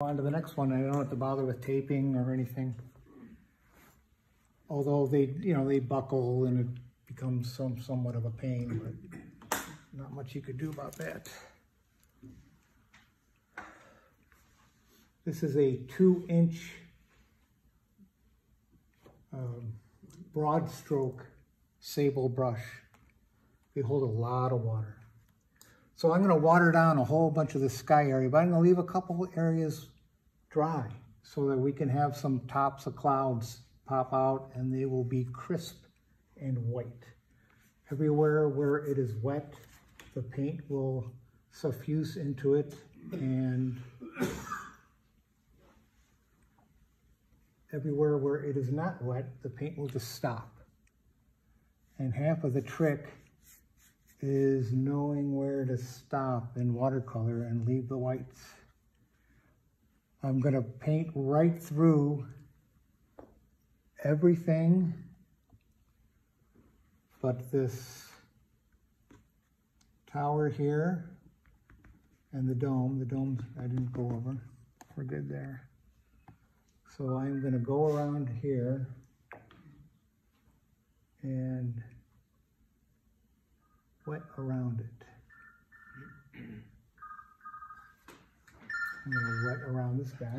On to the next one. I don't have to bother with taping or anything. Although they buckle and it becomes somewhat of a pain, but not much you could do about that. This is a 2-inch broad stroke sable brush. They hold a lot of water. So I'm going to water down a whole bunch of the sky area, but I'm going to leave a couple areas dry so that we can have some tops of clouds pop out and they will be crisp and white. Everywhere where it is wet, the paint will suffuse into it, and everywhere where it is not wet, the paint will just stop. And half of the trick is knowing where to stop in watercolor and leave the whites. I'm going to paint right through everything but this tower here and the dome. The dome I didn't go over. We're good there. So I'm going to go around here and wet around it. I'm going to wet around this guy.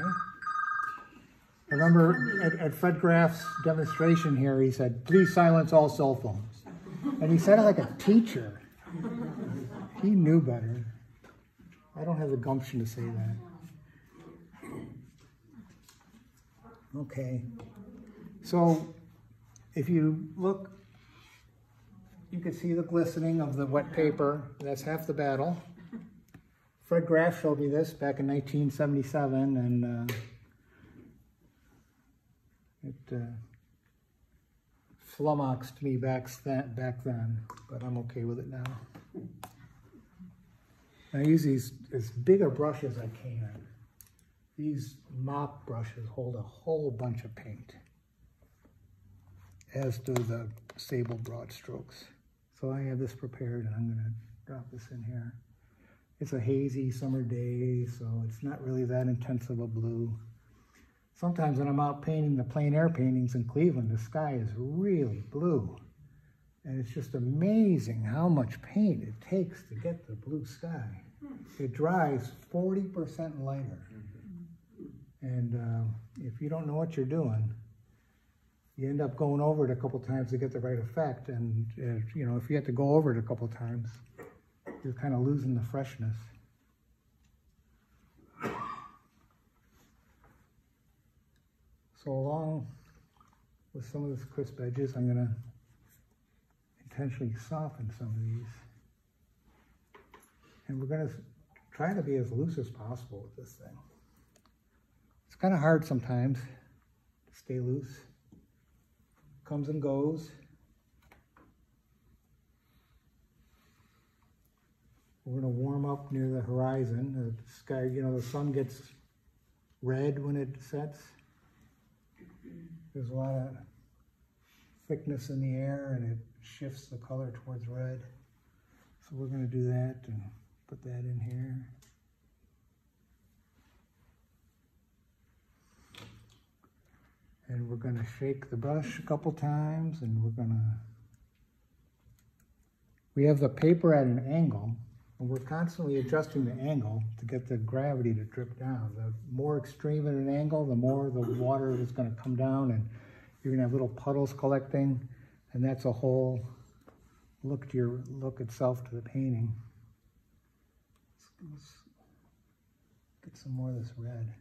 I remember at Fred Graff's demonstration here, he said, "Please silence all cell phones." And he said it like a teacher. He knew better. I don't have the gumption to say that. Okay. So if you look, you can see the glistening of the wet paper. That's half the battle. Fred Graff showed me this back in 1977, and it flummoxed me back then, but I'm okay with it now. I use these as big a brush as I can. These mop brushes hold a whole bunch of paint, as do the sable broad strokes. So I have this prepared, and I'm going to drop this in here. It's a hazy summer day, so it's not really that intense of a blue. Sometimes when I'm out painting the plein air paintings in Cleveland, the sky is really blue. And it's just amazing how much paint it takes to get the blue sky. It dries 40% lighter. And if you don't know what you're doing, you end up going over it a couple times to get the right effect. And if you have to go over it a couple times, you're kind of losing the freshness. So along with some of this crisp edges, I'm going to intentionally soften some of these. And we're going to try to be as loose as possible with this thing. It's kind of hard sometimes to stay loose. Comes and goes. We're going to warm up near the horizon. The sky, the sun gets red when it sets. There's a lot of thickness in the air, and it shifts the color towards red. So we're going to do that and put that in here. And we're going to shake the brush a couple times, and we have the paper at an angle, and we're constantly adjusting the angle to get the gravity to drip down. The more extreme at an angle, the more the water is going to come down, and you're going to have little puddles collecting, and that's a whole look itself to the painting. Let's get some more of this red.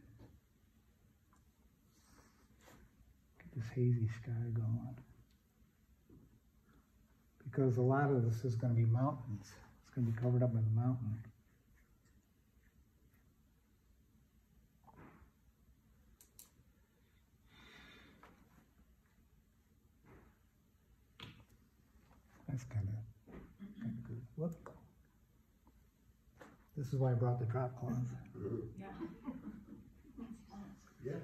Get this hazy sky going. Because a lot of this is going to be mountains. It's going to be covered up by the mountain. That's kind of good. Whoop. This is why I brought the drop cloth. Yeah. Yeah.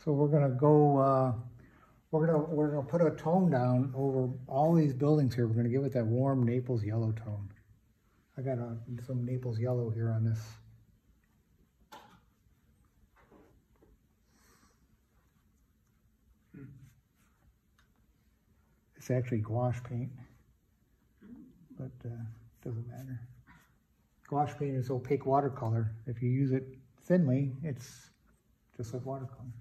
So we're going to go We're gonna put a tone down over all these buildings here. We're gonna give it that warm Naples yellow tone. I got some Naples yellow here on this. It's actually gouache paint, but doesn't matter. Gouache paint is opaque watercolor. If you use it thinly, it's just like watercolor.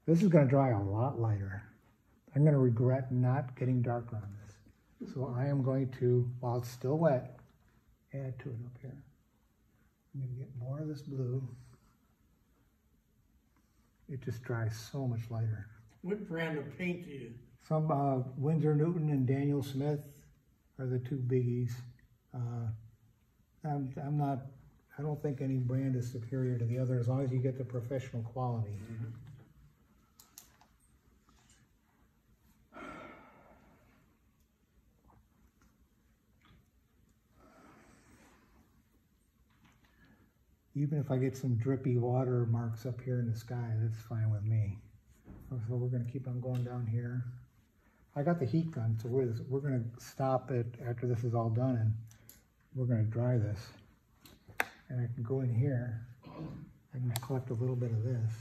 This is going to dry a lot lighter. I'm going to regret not getting darker on this. So I am going to, while it's still wet, add to it up here. I'm going to get more of this blue. It just dries so much lighter. What brand of paint do you? Some Winsor Newton and Daniel Smith are the two biggies. I don't think any brand is superior to the other as long as you get the professional quality. Mm-hmm. Even if I get some drippy water marks up here in the sky, that's fine with me. So we're going to keep on going down here. I got the heat gun, so we're going to stop it after this is all done, and we're going to dry this. And I can go in here. I can collect a little bit of this.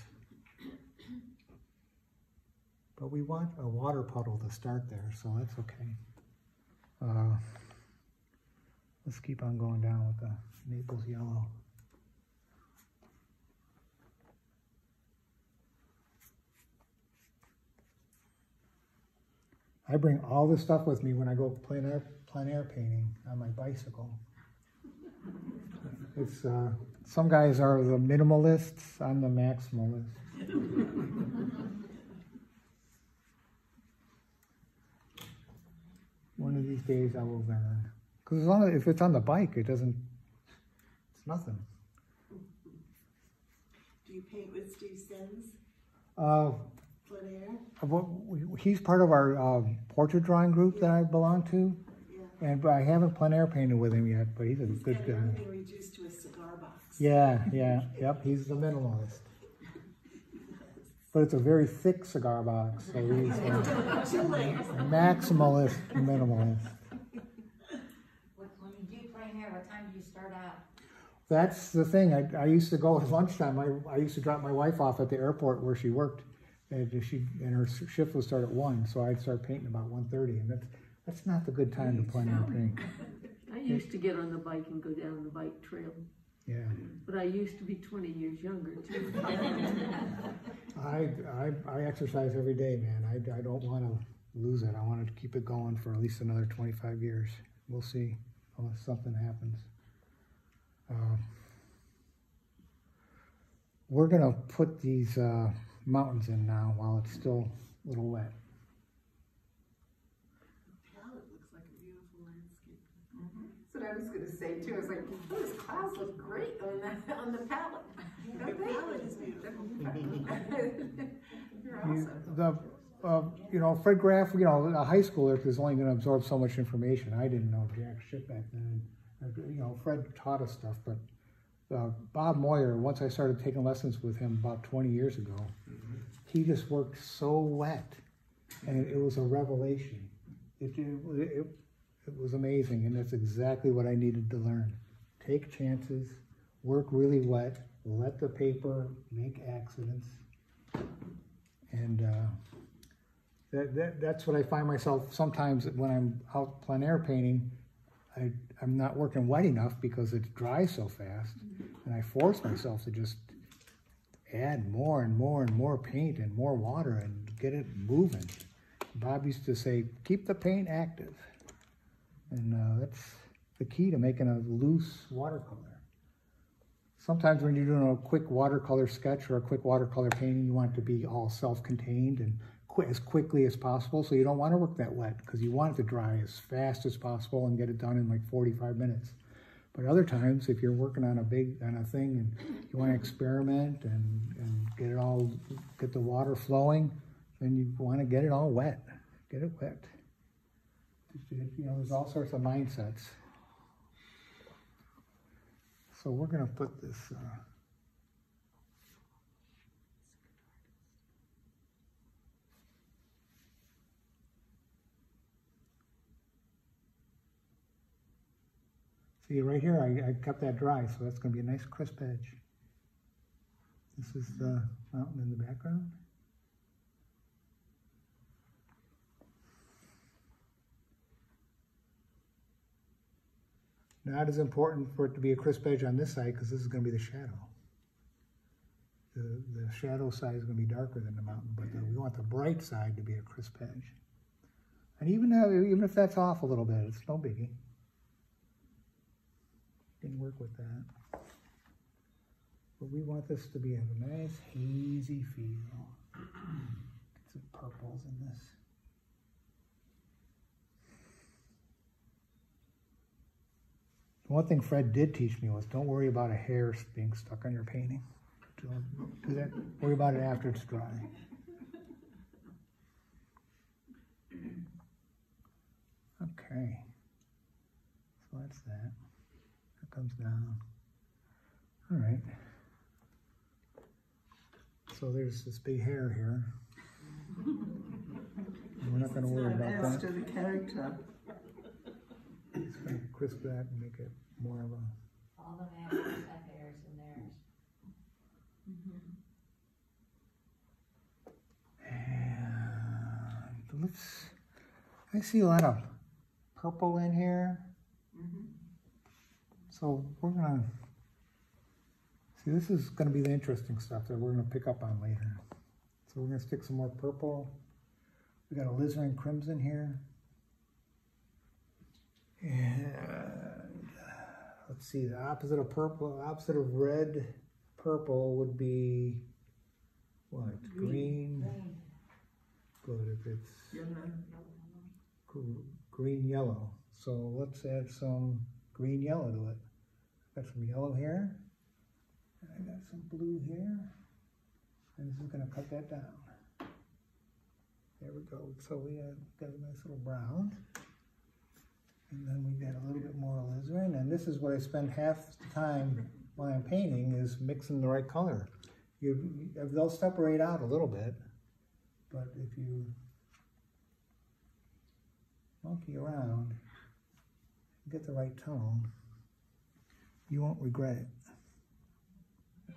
But we want a water puddle to start there, so that's okay. Let's keep on going down with the Naples yellow. I bring all this stuff with me when I go plein air painting on my bicycle. It's some guys are the minimalists, I'm the maximalist. One of these days I will learn. Because as long as if it's on the bike, it's nothing. Do you paint with Steve Sims? He's part of our portrait drawing group that I belong to, and I haven't plein air painted with him yet. But he's a good guy. Everything reduced to a cigar box. Yep. He's the minimalist, but it's a very thick cigar box, so he's a maximalist minimalist. When you do plein air, what time do you start out? That's the thing. I used to go at lunchtime. I used to drop my wife off at the airport where she worked. And her shift would start at 1, so I'd start painting about 1:30, and that's not the good time to plein air paint. I used to get on the bike and go down the bike trail. Yeah. But I used to be 20 years younger too. I exercise every day, man. I don't want to lose it. I want to keep it going for at least another 25 years. We'll see unless something happens. We're gonna put these mountains in now while it's still a little wet. The palette looks like a beautiful landscape. That's what I was going to say too. I was like, those clouds look great on the palette. The palette is beautiful. You're awesome. Fred Graff, a high schooler is only going to absorb so much information. I didn't know jack shit back then. Fred taught us stuff, but Bob Moyer, once I started taking lessons with him about 20 years ago, he just worked so wet, and it was a revelation. It was amazing, and that's exactly what I needed to learn. Take chances, work really wet, let the paper make accidents, and that's what I find myself sometimes when I'm out plein air painting. I'm not working wet enough because it dries so fast, and I force myself to just add more and more and more paint and more water and get it moving. Bob used to say, keep the paint active, and that's the key to making a loose watercolor. Sometimes when you're doing a quick watercolor sketch or a quick watercolor painting, you want it to be all self-contained and as quickly as possible, so you don't want to work that wet because you want it to dry as fast as possible and get it done in like 45 minutes. But other times, if you're working on a thing and you want to experiment and get the water flowing, then you want to get it all wet. Get it wet. There's all sorts of mindsets. So we're going to put this See, right here, I kept that dry, so that's going to be a nice crisp edge. This is the mountain in the background. Not as important for it to be a crisp edge on this side because this is going to be the shadow. The shadow side is going to be darker than the mountain, but we want the bright side to be a crisp edge. And even if that's off a little bit, it's no biggie. Can work with that. But we want this to be a nice hazy feel. Get some purples in this. One thing Fred did teach me was don't worry about a hair being stuck on your painting. Don't do that. Worry about it after it's dry. Okay. So that's that. That comes down. All right. So there's this big hair here. We're not going to worry about that. To the character. Just going to crisp that and make it more of a... All the masters have hairs in theirs. And let's... I see a lot of purple in here. So we're going to... See, this is going to be the interesting stuff that we're going to pick up on later. So we're going to stick some more purple. We got alizarin crimson here. And let's see, the opposite of purple, opposite of red, purple would be what? Green. Good, if it's green yellow. So let's add some green yellow to it. Got some yellow here. And I got some blue here. And this is going to cut that down. There we go. So we have got a nice little brown. And then we got a little bit more alizarin. And this is what I spend half the time while I'm painting is mixing the right color. They'll separate out a little bit, but if you monkey around, get the right tone, you won't regret it. Do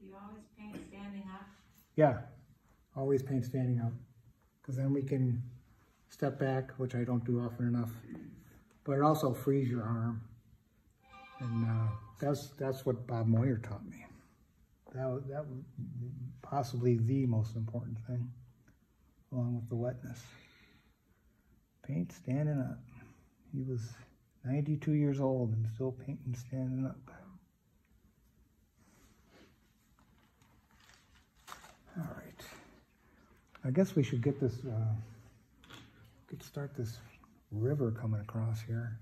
you always paint standing up? Yeah, always paint standing up, because then we can step back, which I don't do often enough, but it also frees your arm. And that's what Bob Moyer taught me. That was possibly the most important thing, along with the wetness. Paint standing up. He was 92 years old and still painting standing up. All right. I guess we should get this, start this river coming across here.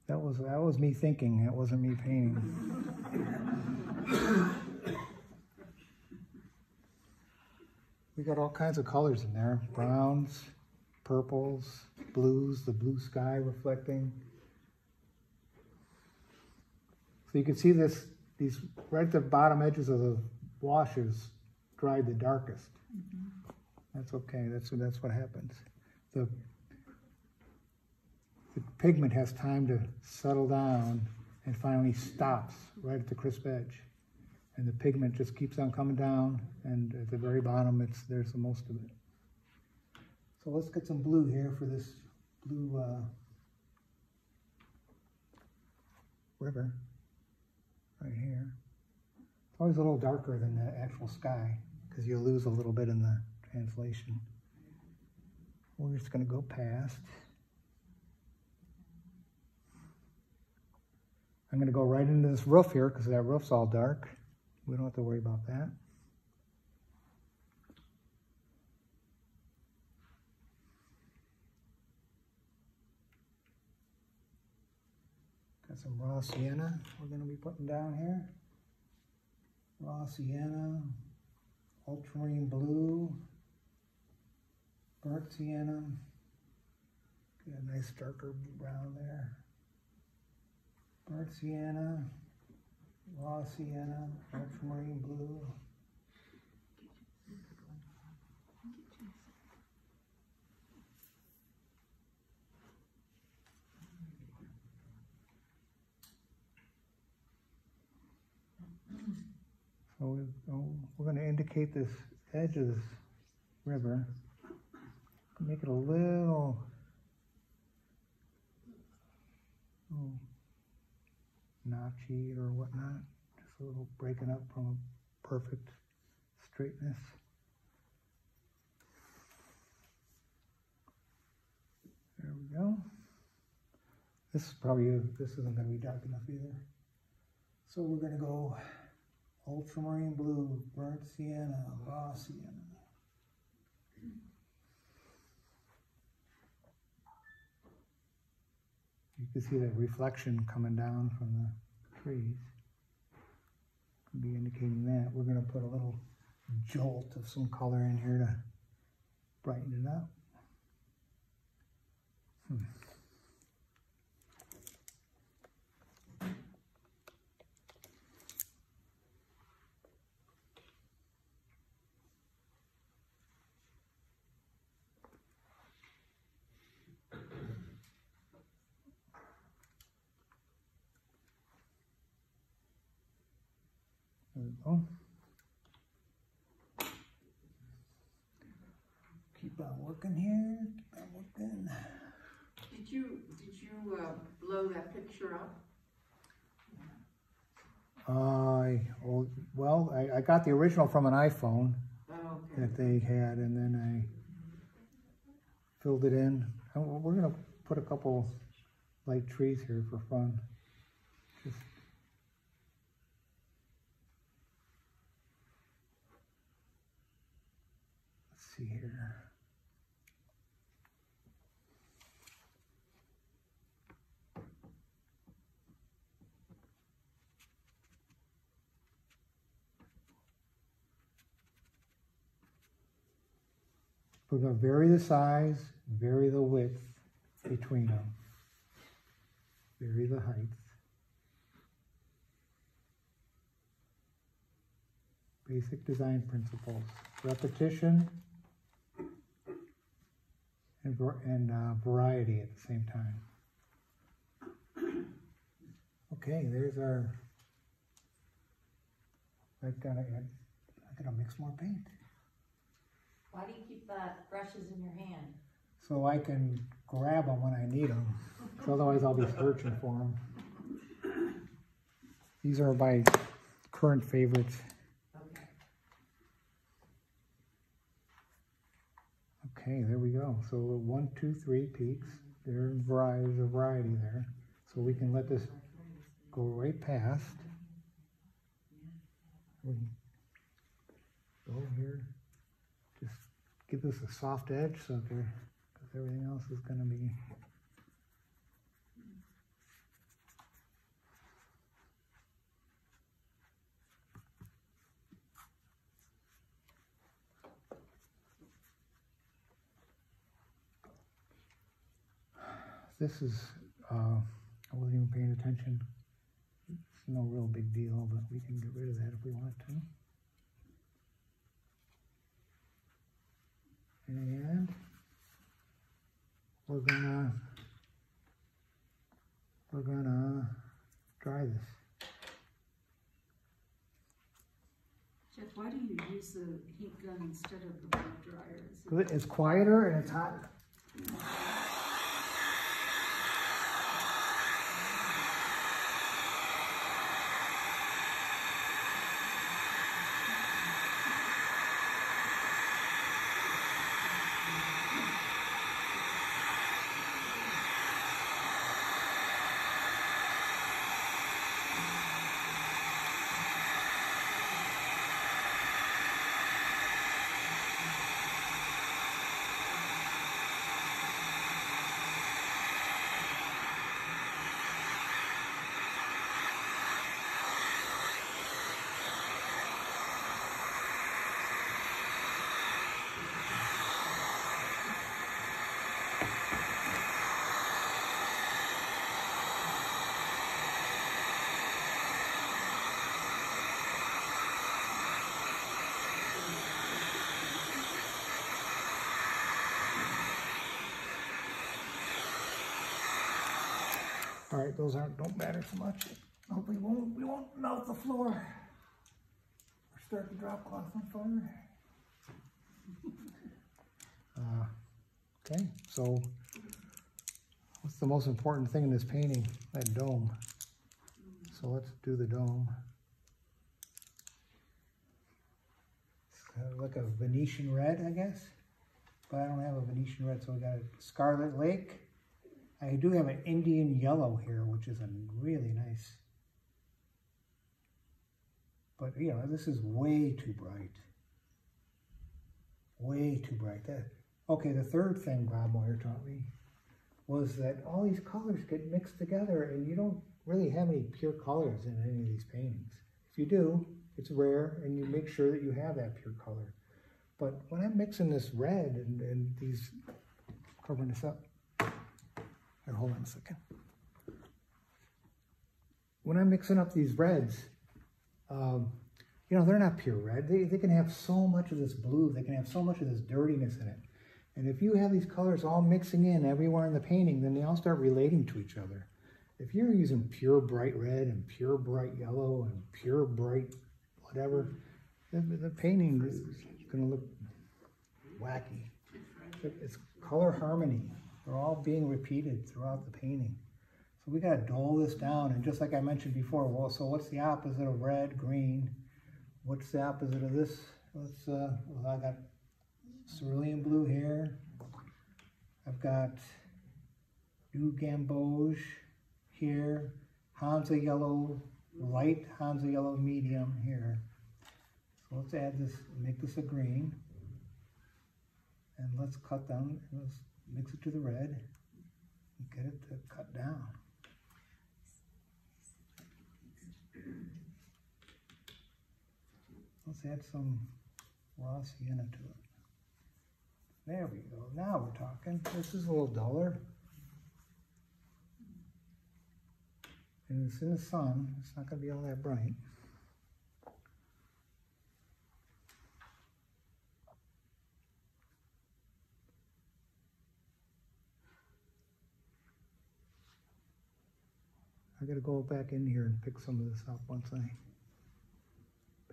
That was me thinking, that wasn't me painting. We got all kinds of colors in there. Browns, purples, blues, the blue sky reflecting. So you can see these right at the bottom edges of the washes dried the darkest. That's okay, that's what happens. The pigment has time to settle down and finally stops right at the crisp edge. And the pigment just keeps on coming down, and at the very bottom, there's the most of it. So let's get some blue here for this blue river right here. It's always a little darker than the actual sky because you lose a little bit in the translation. We're just going to go past. I'm going to go right into this roof here because that roof's all dark. We don't have to worry about that. Got some raw sienna we're going to be putting down here. Raw sienna, ultramarine blue, burnt sienna. Get a nice darker brown there. Burnt sienna, raw sienna, ultramarine blue. So we're going to indicate this edge of this river. Make it a little notchy or whatnot. Just a little breaking up from a perfect straightness. There we go. This isn't going to be dark enough either. So we're going to go ultramarine blue, burnt sienna, raw sienna. You can see that reflection coming down from the trees. Could be indicating that. We're going to put a little jolt of some color in here to brighten it up. There we go. Keep on working here. Keep on working. Did you blow that picture up? I got the original from an iPhone Oh, okay. that they had, and then I filled it in. We're gonna put a couple light trees here for fun. Just let's see here. We're going to vary the size, vary the width between them, vary the height. Basic design principles: repetition and variety at the same time. Okay, there's our. I gotta mix more paint. Why do you keep the brushes in your hand? So I can grab them when I need them. So otherwise I'll be searching for them. These are my current favorites. Okay. Okay, there we go. So 1, 2, 3 peaks. There's a variety there. So we can let this go right past. We go here. Just give this a soft edge so because everything else is going to be. This is, I wasn't even paying attention. It's no real big deal, but we can get rid of that if we want to. And we're gonna dry this. Jeff, why do you use the heat gun instead of the blow dryer? It's quieter and it's hot. All right, those don't matter so much. Hopefully we won't melt the floor. Or start the drop cloth on fire. Okay, so what's the most important thing in this painting? That dome. So let's do the dome. It's like a Venetian red, I guess. But I don't have a Venetian red, so we got a Scarlet Lake. I do have an Indian yellow here, which is a really nice. But you know, this is way too bright. Way too bright. Okay, the third thing Bob Moyer taught me was that all these colors get mixed together and you don't really have any pure colors in any of these paintings. If you do, it's rare and you make sure that you have that pure color. But when I'm mixing this red and these, covering this up, here, hold on a second. When I'm mixing up these reds, you know, they're not pure red. They can have so much of this blue, they can have so much of this dirtiness in it. And if you have these colors all mixing in everywhere in the painting, then they all start relating to each other. If you're using pure bright red and pure bright yellow and pure bright whatever, the painting is going to look wacky. It's color harmony. They're all being repeated throughout the painting. So we got to dull this down. And just like I mentioned before, well, so what's the opposite of red, green? What's the opposite of this? Well, I got cerulean blue here. I've got new gamboge here. Hansa yellow, light Hansa yellow medium here. So let's add this, make this a green. And let's cut down, let's mix it to the red and get it to cut down. Let's add some raw sienna to it. There we go. Now we're talking. This is a little duller. And it's in the sun. It's not going to be all that bright. I got to go back in here and pick some of this up once I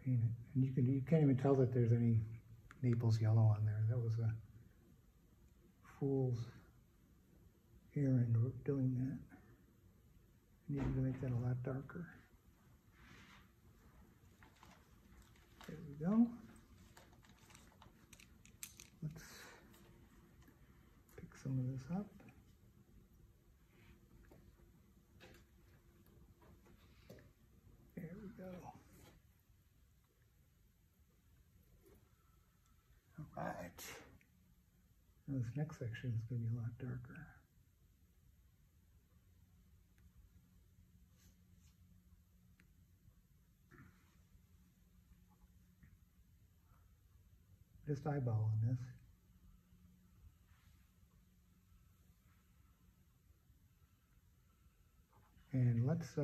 paint it. And you can't even tell that there's any Naples yellow on there. That was a fool's errand doing that. I needed to make that a lot darker. There we go. Let's pick some of this up. There we go. All right. Now this next section is going to be a lot darker. Just eyeballing this. And let's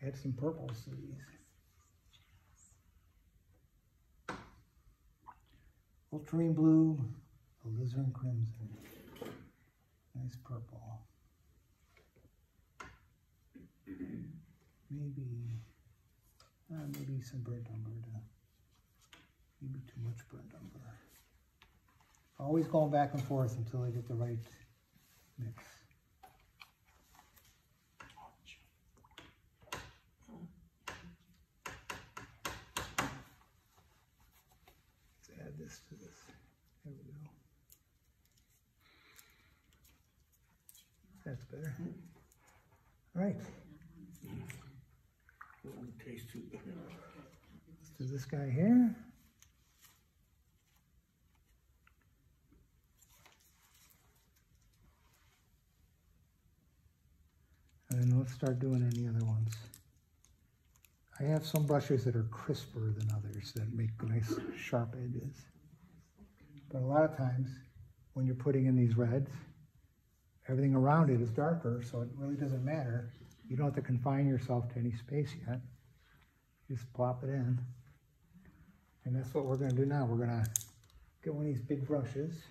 add some purples to these. Ultramarine blue, alizarin crimson, nice purple. Maybe some burnt umber, maybe too much burnt umber. Always going back and forth until I get the right mix. Let's add this to this. There we go. That's better. All right. Taste too good. Let's do this guy here. And then let's start doing any other ones. I have some brushes that are crisper than others that make nice sharp edges. But a lot of times when you're putting in these reds, everything around it is darker, so it really doesn't matter. You don't have to confine yourself to any space yet. Just plop it in. And that's what we're going to do now. We're going to get one of these big brushes.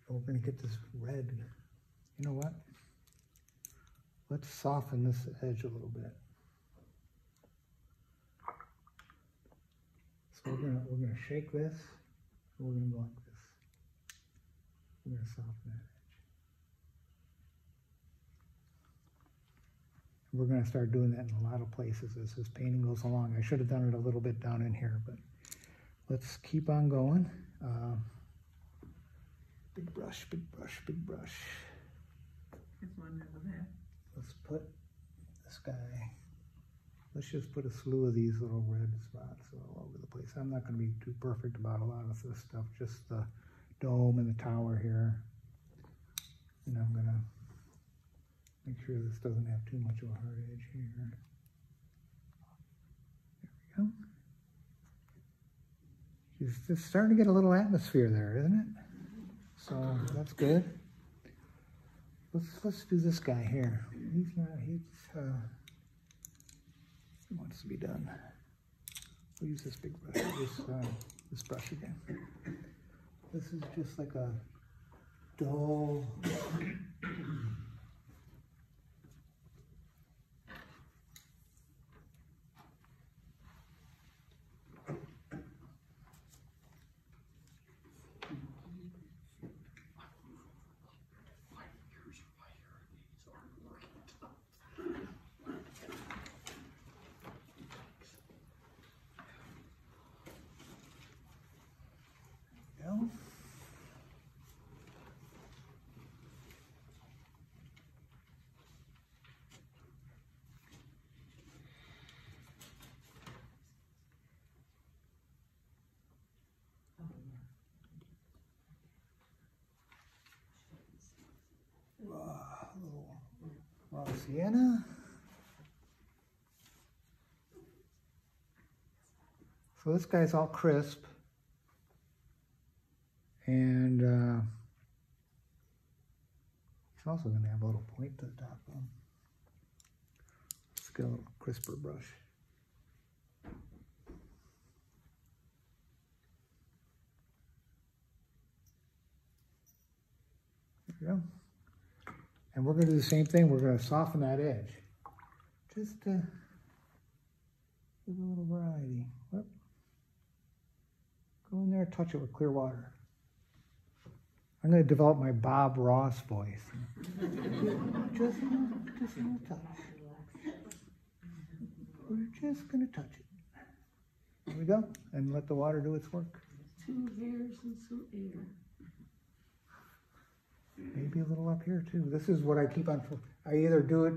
We're gonna get this red. You know what? Let's soften this edge a little bit. So we're gonna shake this, and we're gonna go like this. We're gonna soften that edge. We're gonna start doing that in a lot of places as this painting goes along. I should have done it a little bit down in here, but let's keep on going. Big brush, big brush, big brush. There's one over there. Let's put this guy, let's just put a slew of these little red spots all over the place. I'm not going to be too perfect about a lot of this stuff, just the dome and the tower here. And I'm going to make sure this doesn't have too much of a hard edge here. There we go. It's starting to get a little atmosphere there, isn't it? So that's good. Let's do this guy here. He wants to be done. We'll use this big brush, this brush again. This is just like a dull. Raw sienna. So this guy's all crisp, and he's also going to have a little point to the top of him. Let's get a little crisper brush. There we go. And we're going to do the same thing. We're going to soften that edge. Just to give a little variety. Whoop. Go in there, touch it with clear water. I'm going to develop my Bob Ross voice. just a little touch. We're just going to touch it. There we go. And let the water do its work. 2 hairs and some air. Maybe a little up here too. This is what I keep on, I either do it,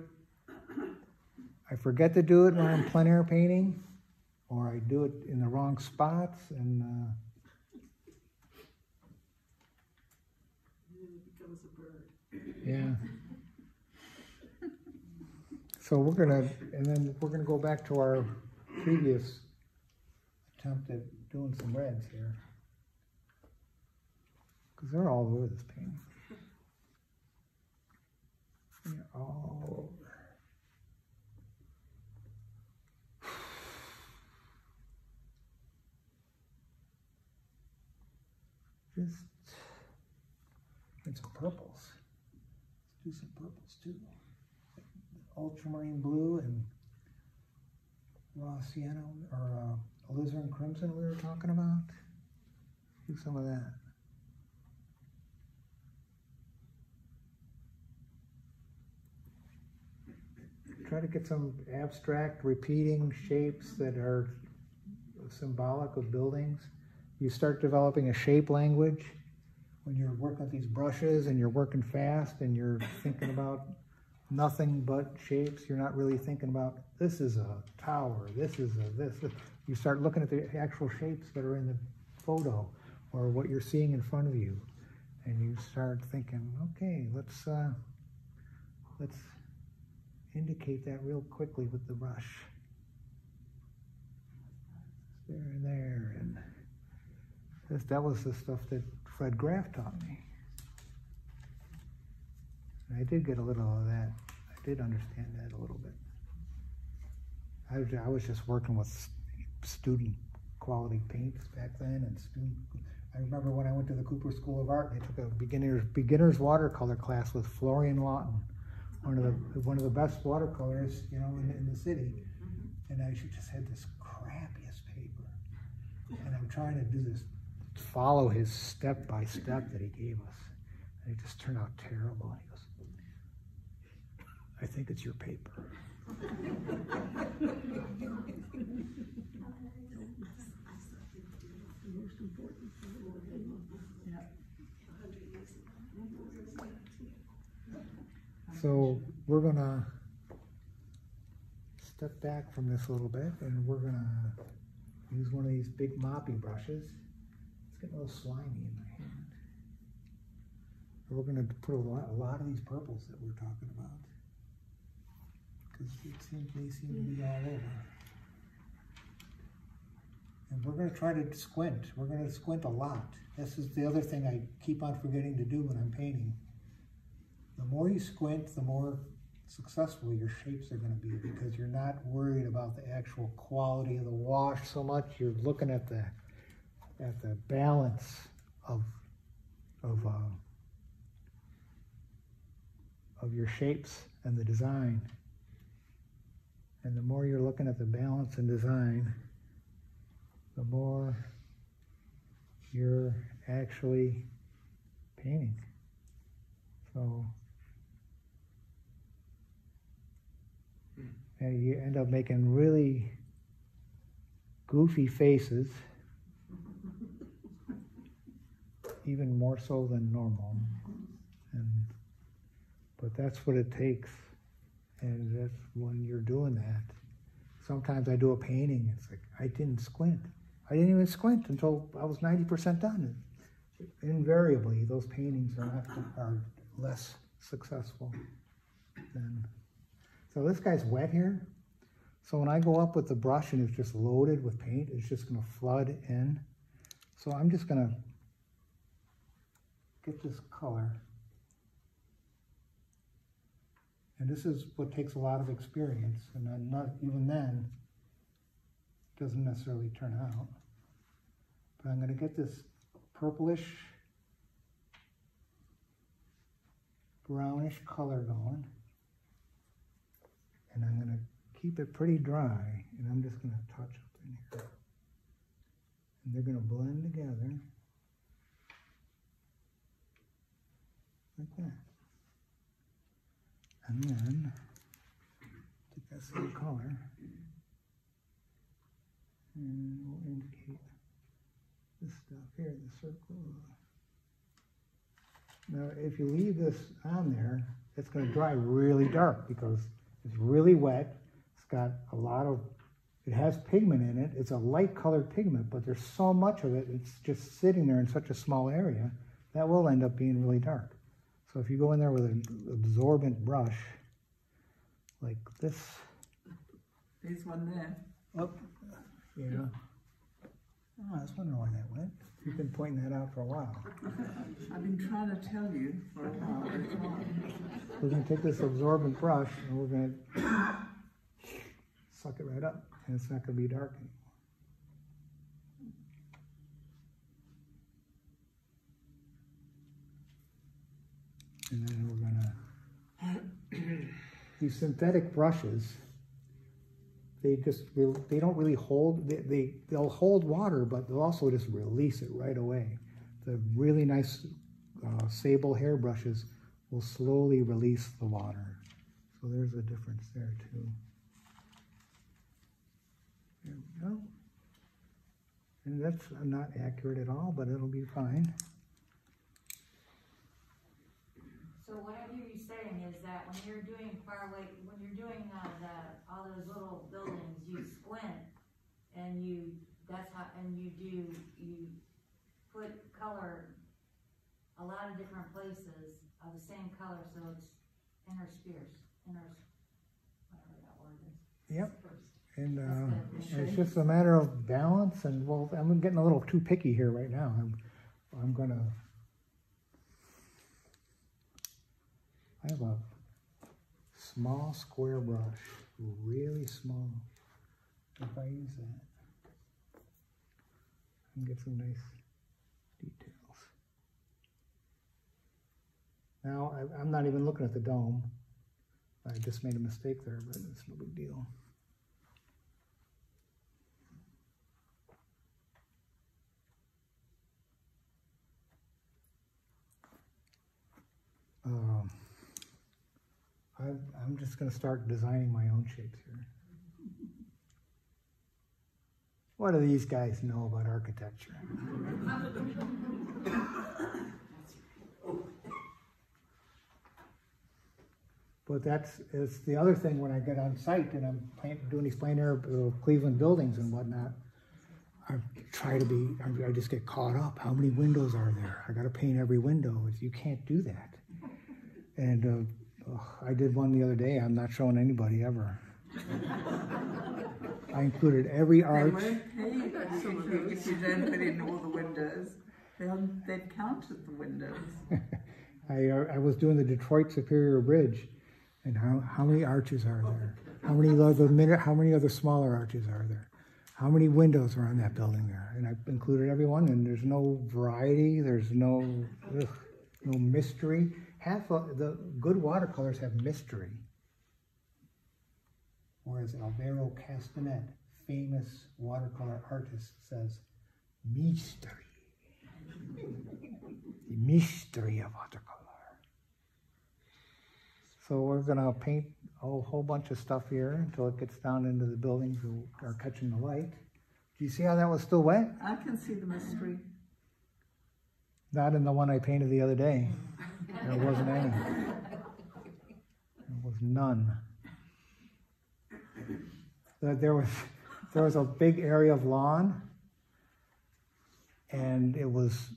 I forget to do it when I'm plein air painting, or I do it in the wrong spots, and It becomes a bird. yeah. So we're gonna, and then we're gonna go back to our previous attempt at doing some reds here, because they're all over this painting. They're all over. Just and some purples. Let's do some purples too. Ultramarine blue and raw sienna, or alizarin crimson we were talking about. Do some of that. Try to get some abstract repeating shapes that are symbolic of buildings. You start developing a shape language when you're working with these brushes and you're working fast and you're thinking about nothing but shapes. You're not really thinking about, this is a tower, this is a this. You start looking at the actual shapes that are in the photo or what you're seeing in front of you. And you start thinking, okay, let's indicate that real quickly with the brush. There and there, and that was the stuff that Fred Graff taught me. And I did get a little of that. I did understand that a little bit. I was just working with student quality paints back then, and I remember when I went to the Cooper School of Art, they took a beginner's watercolor class with Florence one of the best watercolors, you know, in the city. And I just had this crappiest paper. And I'm trying to do this, follow his step by step that he gave us. And it just turned out terrible. And he goes, I think it's your paper. So we're gonna step back from this a little bit, and we're gonna use one of these big moppy brushes. It's getting a little slimy in my hand. And we're gonna put a lot of these purples that we're talking about, because they seem to be all over. And we're gonna try to squint. We're gonna squint a lot. This is the other thing I keep on forgetting to do when I'm painting. The more you squint, the more successful your shapes are going to be, because you're not worried about the actual quality of the wash so much. You're looking at the balance of your shapes and the design. And the more you're looking at the balance and design, the more you're actually painting. So. And you end up making really goofy faces, even more so than normal. But that's what it takes, and that's when you're doing that. Sometimes I do a painting, it's like, I didn't squint. I didn't even squint until I was 90% done. Invariably, those paintings are less successful than. So this guy's wet here. So when I go up with the brush and it's just loaded with paint, it's just gonna flood in. So I'm just gonna get this color. And this is what takes a lot of experience, and then not even then, it doesn't necessarily turn out. But I'm gonna get this purplish, brownish color going. And I'm going to keep it pretty dry, and I'm just going to touch up in here. And they're going to blend together like that. And then take that same color and we'll indicate this stuff here, the circle. Now, if you leave this on there, it's going to dry really dark because it's really wet. It's got a lot of, it has pigment in it. It's a light colored pigment, but there's so much of it, it's just sitting there in such a small area, that will end up being really dark. So if you go in there with an absorbent brush, like this. There's one there. Oh, yeah. Oh, I was wondering why that went. You've been pointing that out for a while. I've been trying to tell you for a while. We're going to take this absorbent brush and we're going to suck it right up, and it's not going to be dark anymore. And then we're going to, these synthetic brushes, they don't really hold, they'll hold water, but they'll also just release it right away. The really nice sable hair brushes will slowly release the water. So there's a difference there too. There we go. And that's not accurate at all, but it'll be fine. So what I hear you saying is that when you're doing when you're doing all those little buildings, you squint, and you put color a lot of different places of the same color, so it's whatever that word is. Yep. And it's just a matter of balance, and well, I'm getting a little too picky here right now. I'm gonna. I have a small square brush, really small. If I use that, I can get some nice Now, I'm not even looking at the dome. I just made a mistake there, but it's no big deal. I'm just going to start designing my own shapes here. What do these guys know about architecture? But it's the other thing when I get on site and I'm doing these plein air Cleveland buildings and whatnot. I just get caught up. How many windows are there? I got to paint every window. You can't do that. And I did one the other day. I'm not showing anybody ever. I included every arch. They won't pay if you don't put in all the windows. They've counted the windows. I was doing the Detroit Superior Bridge, and how many arches are there? How many other smaller arches are there? How many windows are on that building there? And I've included everyone, and there's no variety. There's no mystery. Half of the good watercolors have mystery. Whereas Alvaro Castanet, famous watercolor artist, says, mystery. The mystery of watercolor. So we're going to paint a whole bunch of stuff here until it gets down into the buildings who are catching the light. Do you see how that was still wet? I can see the mystery. Not in the one I painted the other day. There wasn't any. There was none. There was a big area of lawn, and it was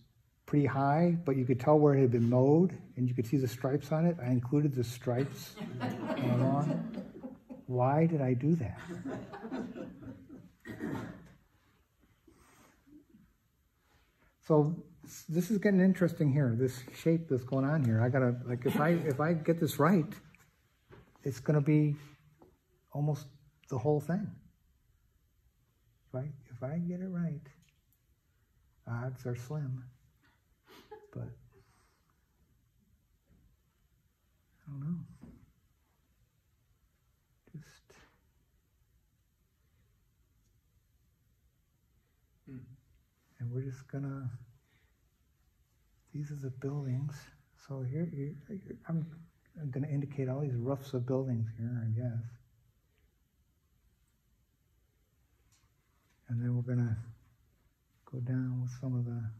pretty high, but you could tell where it had been mowed, and you could see the stripes on it. I included the stripes on the lawn. Why did I do that? So this is getting interesting here. This shape that's going on here. I gotta, like, if I get this right, it's gonna be almost the whole thing. If I get it right, odds are slim, but I don't know. And we're just gonna, these are the buildings. So here I'm gonna indicate all these roofs of buildings here, I guess. And then we're gonna go down with some of the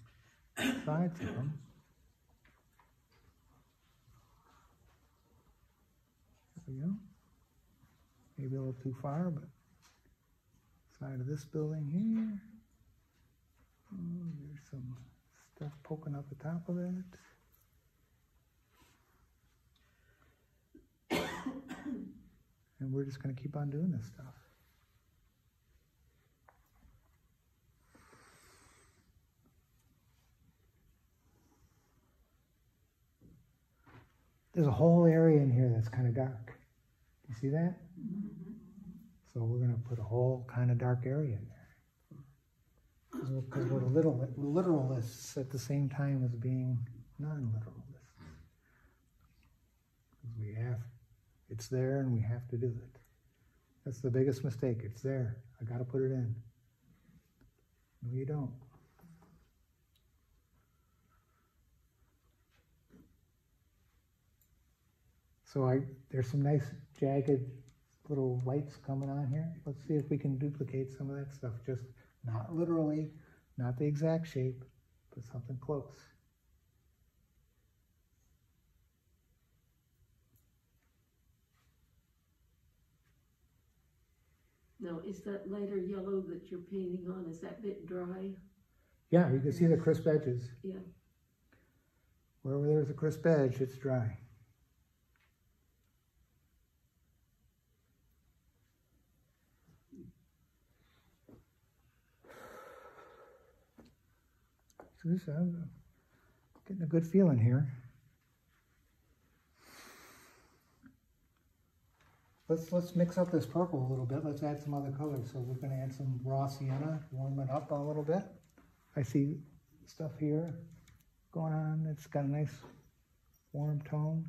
sides of them. There we go. Maybe a little too far, but side of this building here. Oh, there's some stuff poking up the top of it. And we're just going to keep on doing this stuff. There's a whole area in here that's kind of dark. You see that? Mm-hmm. So we're going to put a whole kind of dark area in there. Because we're literalists at the same time as being non-literalists. Because it's there and we have to do it. That's the biggest mistake. It's there. I got to put it in. No, you don't. So there's some nice jagged little lights coming on here. Let's see if we can duplicate some of that stuff. Just not literally, not the exact shape, but something close. Now, is that lighter yellow that you're painting on, is that bit dry? Yeah, you can see the crisp edges. Yeah. Wherever there's a crisp edge, it's dry. So I'm getting a good feeling here. Let's mix up this purple a little bit. Let's add some other colors. So we're going to add some raw sienna, warm it up a little bit. I see stuff here going on. It's got a nice warm tone.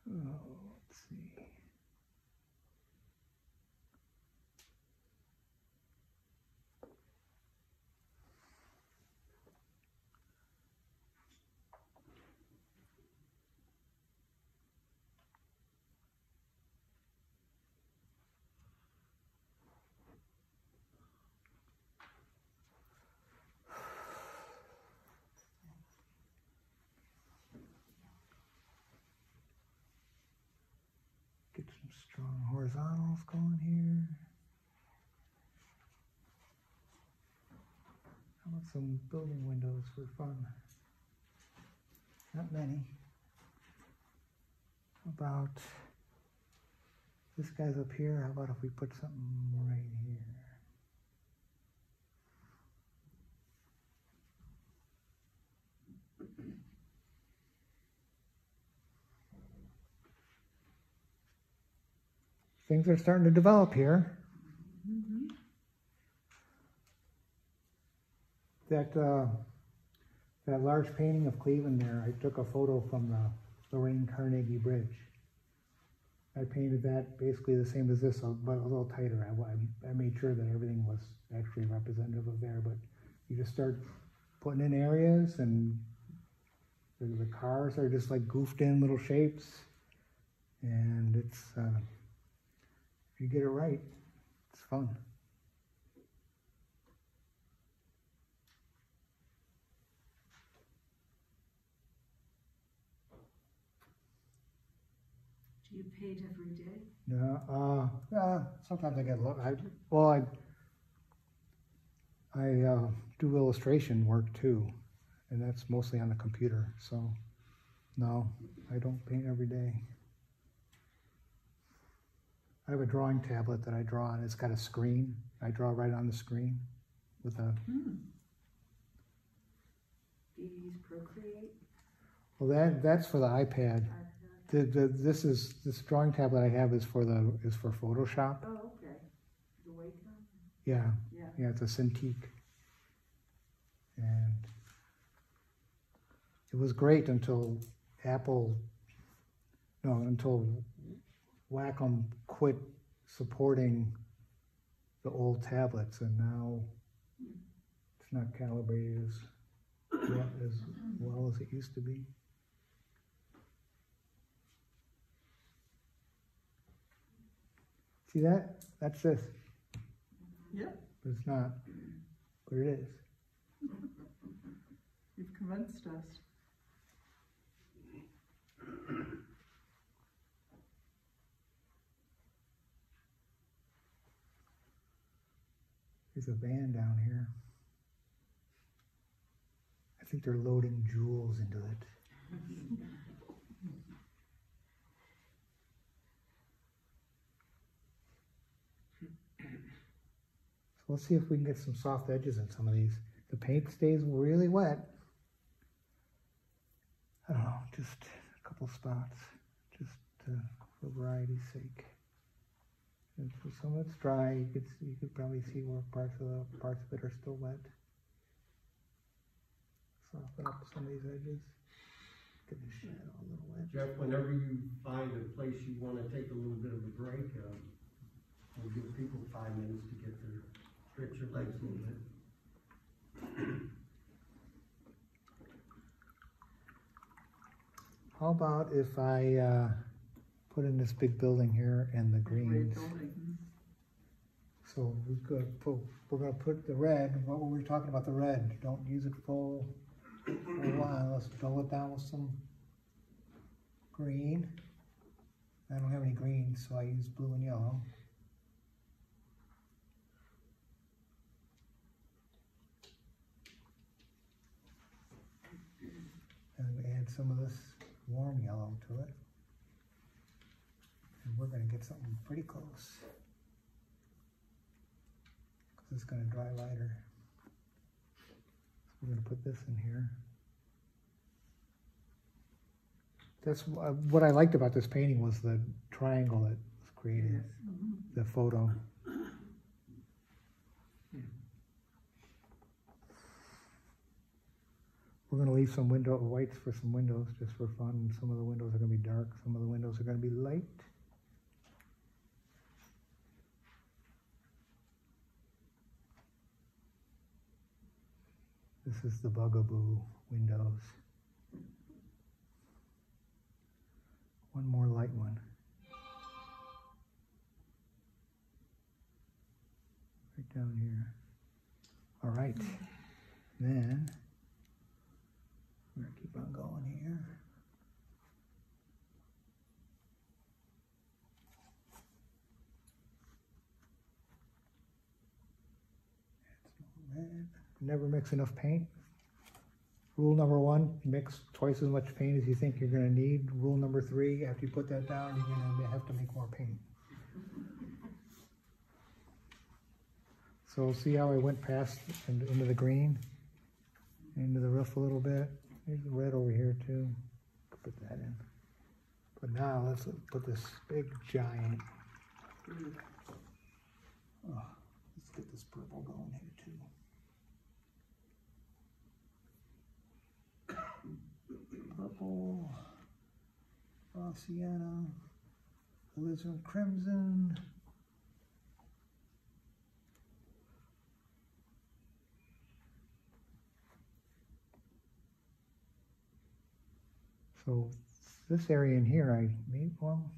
Oh, let's see. Get some strong horizontals going here. How about some building windows for fun? Not many. How about this guy's up here? How about if we put something right here? Things are starting to develop here. That large painting of Cleveland there, I took a photo from the Lorraine Carnegie Bridge. I painted that basically the same as this, but a little tighter. I made sure that everything was actually representative of there, but you just start putting in areas, and the cars are just like goofed in little shapes, and it's if you get it right, it's fun. Do you paint every day? No, sometimes I get I do illustration work too, and that's mostly on the computer. So, no, I don't paint every day. I have a drawing tablet that I draw on. It's got a screen. I draw right on the screen with a. Do you use Procreate? Well, that's for the iPad. This drawing tablet I have is for Photoshop. Oh, okay. The Wacom? Yeah, Yeah. yeah, it's a Cintiq, and it was great until until Wacom quit supporting the old tablets, and now it's not calibrated as well as it used to be. See that? That's this. Yep, But it's not. But it is. you've convinced us. There's a van down here. I think they're loading jewels into it. So let's see if we can get some soft edges in some of these. The paint stays really wet. I don't know, just a couple spots, just for variety's sake. And for some of it's dry, you could probably see where parts of it are still wet. Soften up some of these edges. Get the shadow a little wet. Jeff, whenever you find a place you want to take a little bit of a break, we'll give people 5 minutes to get their, stretch your legs a little bit. How about if I put in this big building here and the greens? So we're going to put the red, what were we talking about the red? Don't use it full for a while. Let's dull it down with some green. I don't have any green, so I use blue and yellow. And we add some of this warm yellow to it. And we're going to get something pretty close, because it's going to dry lighter. So we're going to put this in here. That's what I liked about this painting, was the triangle that was created, the photo. We're gonna leave some window whites for some windows, just for fun. Some of the windows are gonna be dark, some of the windows are gonna be light. This is the Bugaboo windows. One more light one. Right down here. All right, then we're gonna keep on going here. Red. Never mix enough paint. Rule number 1, mix twice as much paint as you think you're gonna need. Rule number 3, after you put that down, you're gonna have to make more paint. So see how I went past and into the green, into the roof a little bit. There's the red over here too. Put that in. But now let's put this big giant. Oh, let's get this purple going here too. Purple, raw sienna, alizarin crimson. So this area in here, I made, well,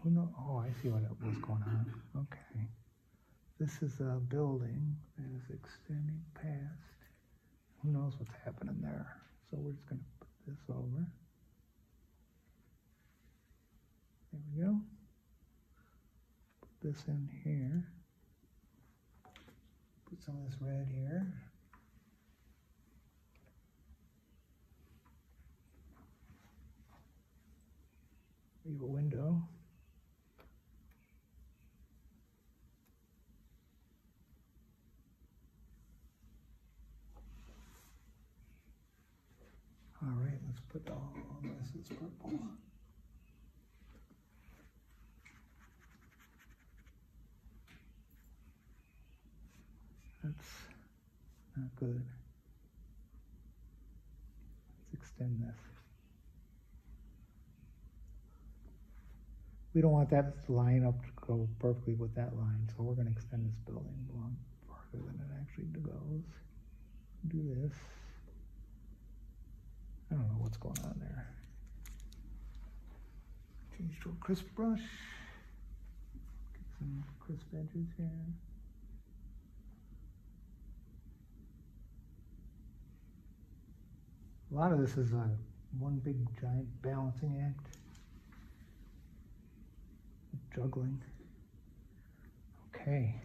who knows? Oh, I see what was going on. Okay. This is a building that is extending past. Who knows what's happening there? So we're just going to put this over. There we go. Put this in here. Put some of this red here. Leave a window. All right, let's put all this as purple. That's not good. Let's extend this. We don't want that line up to go perfectly with that line, so we're going to extend this building a lot farther than it actually goes. Do this. I don't know what's going on there. Change to a crisp brush. Get some crisp edges here. A lot of this is one big giant balancing act. Juggling. Okay.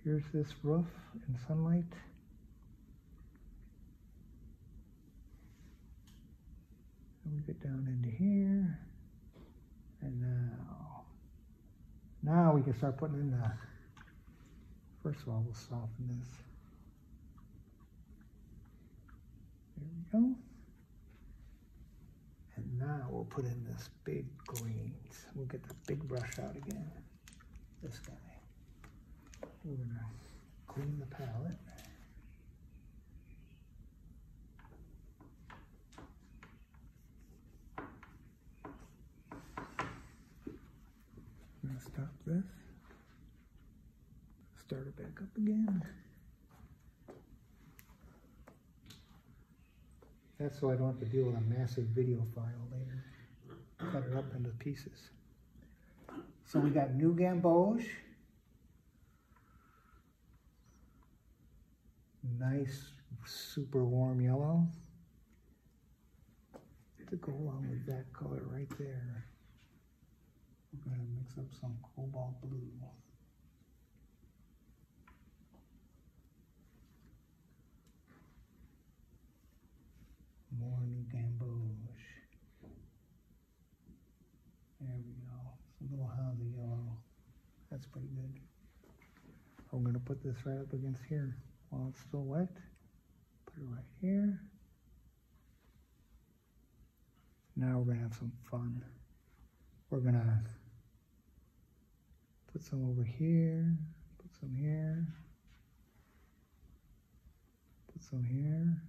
Here's this roof in sunlight. And we get down into here. And now we can start putting in the, first of all, we'll soften this. There we go. And now we'll put in this big greens. We'll get the big brush out again. This guy. We're gonna clean the palette. I'm gonna stop this. Start it back up again. That's so I don't have to deal with a massive video file later. Cut it up into pieces. So we got New Gamboge. Nice, super warm yellow. To go along with that color right there. We're going to mix up some cobalt blue. More New Gamboge. There we go. Some little hazy yellow. That's pretty good. I'm going to put this right up against here while it's still wet. Put it right here. Now we're going to have some fun. We're going to put some over here, put some here, put some here.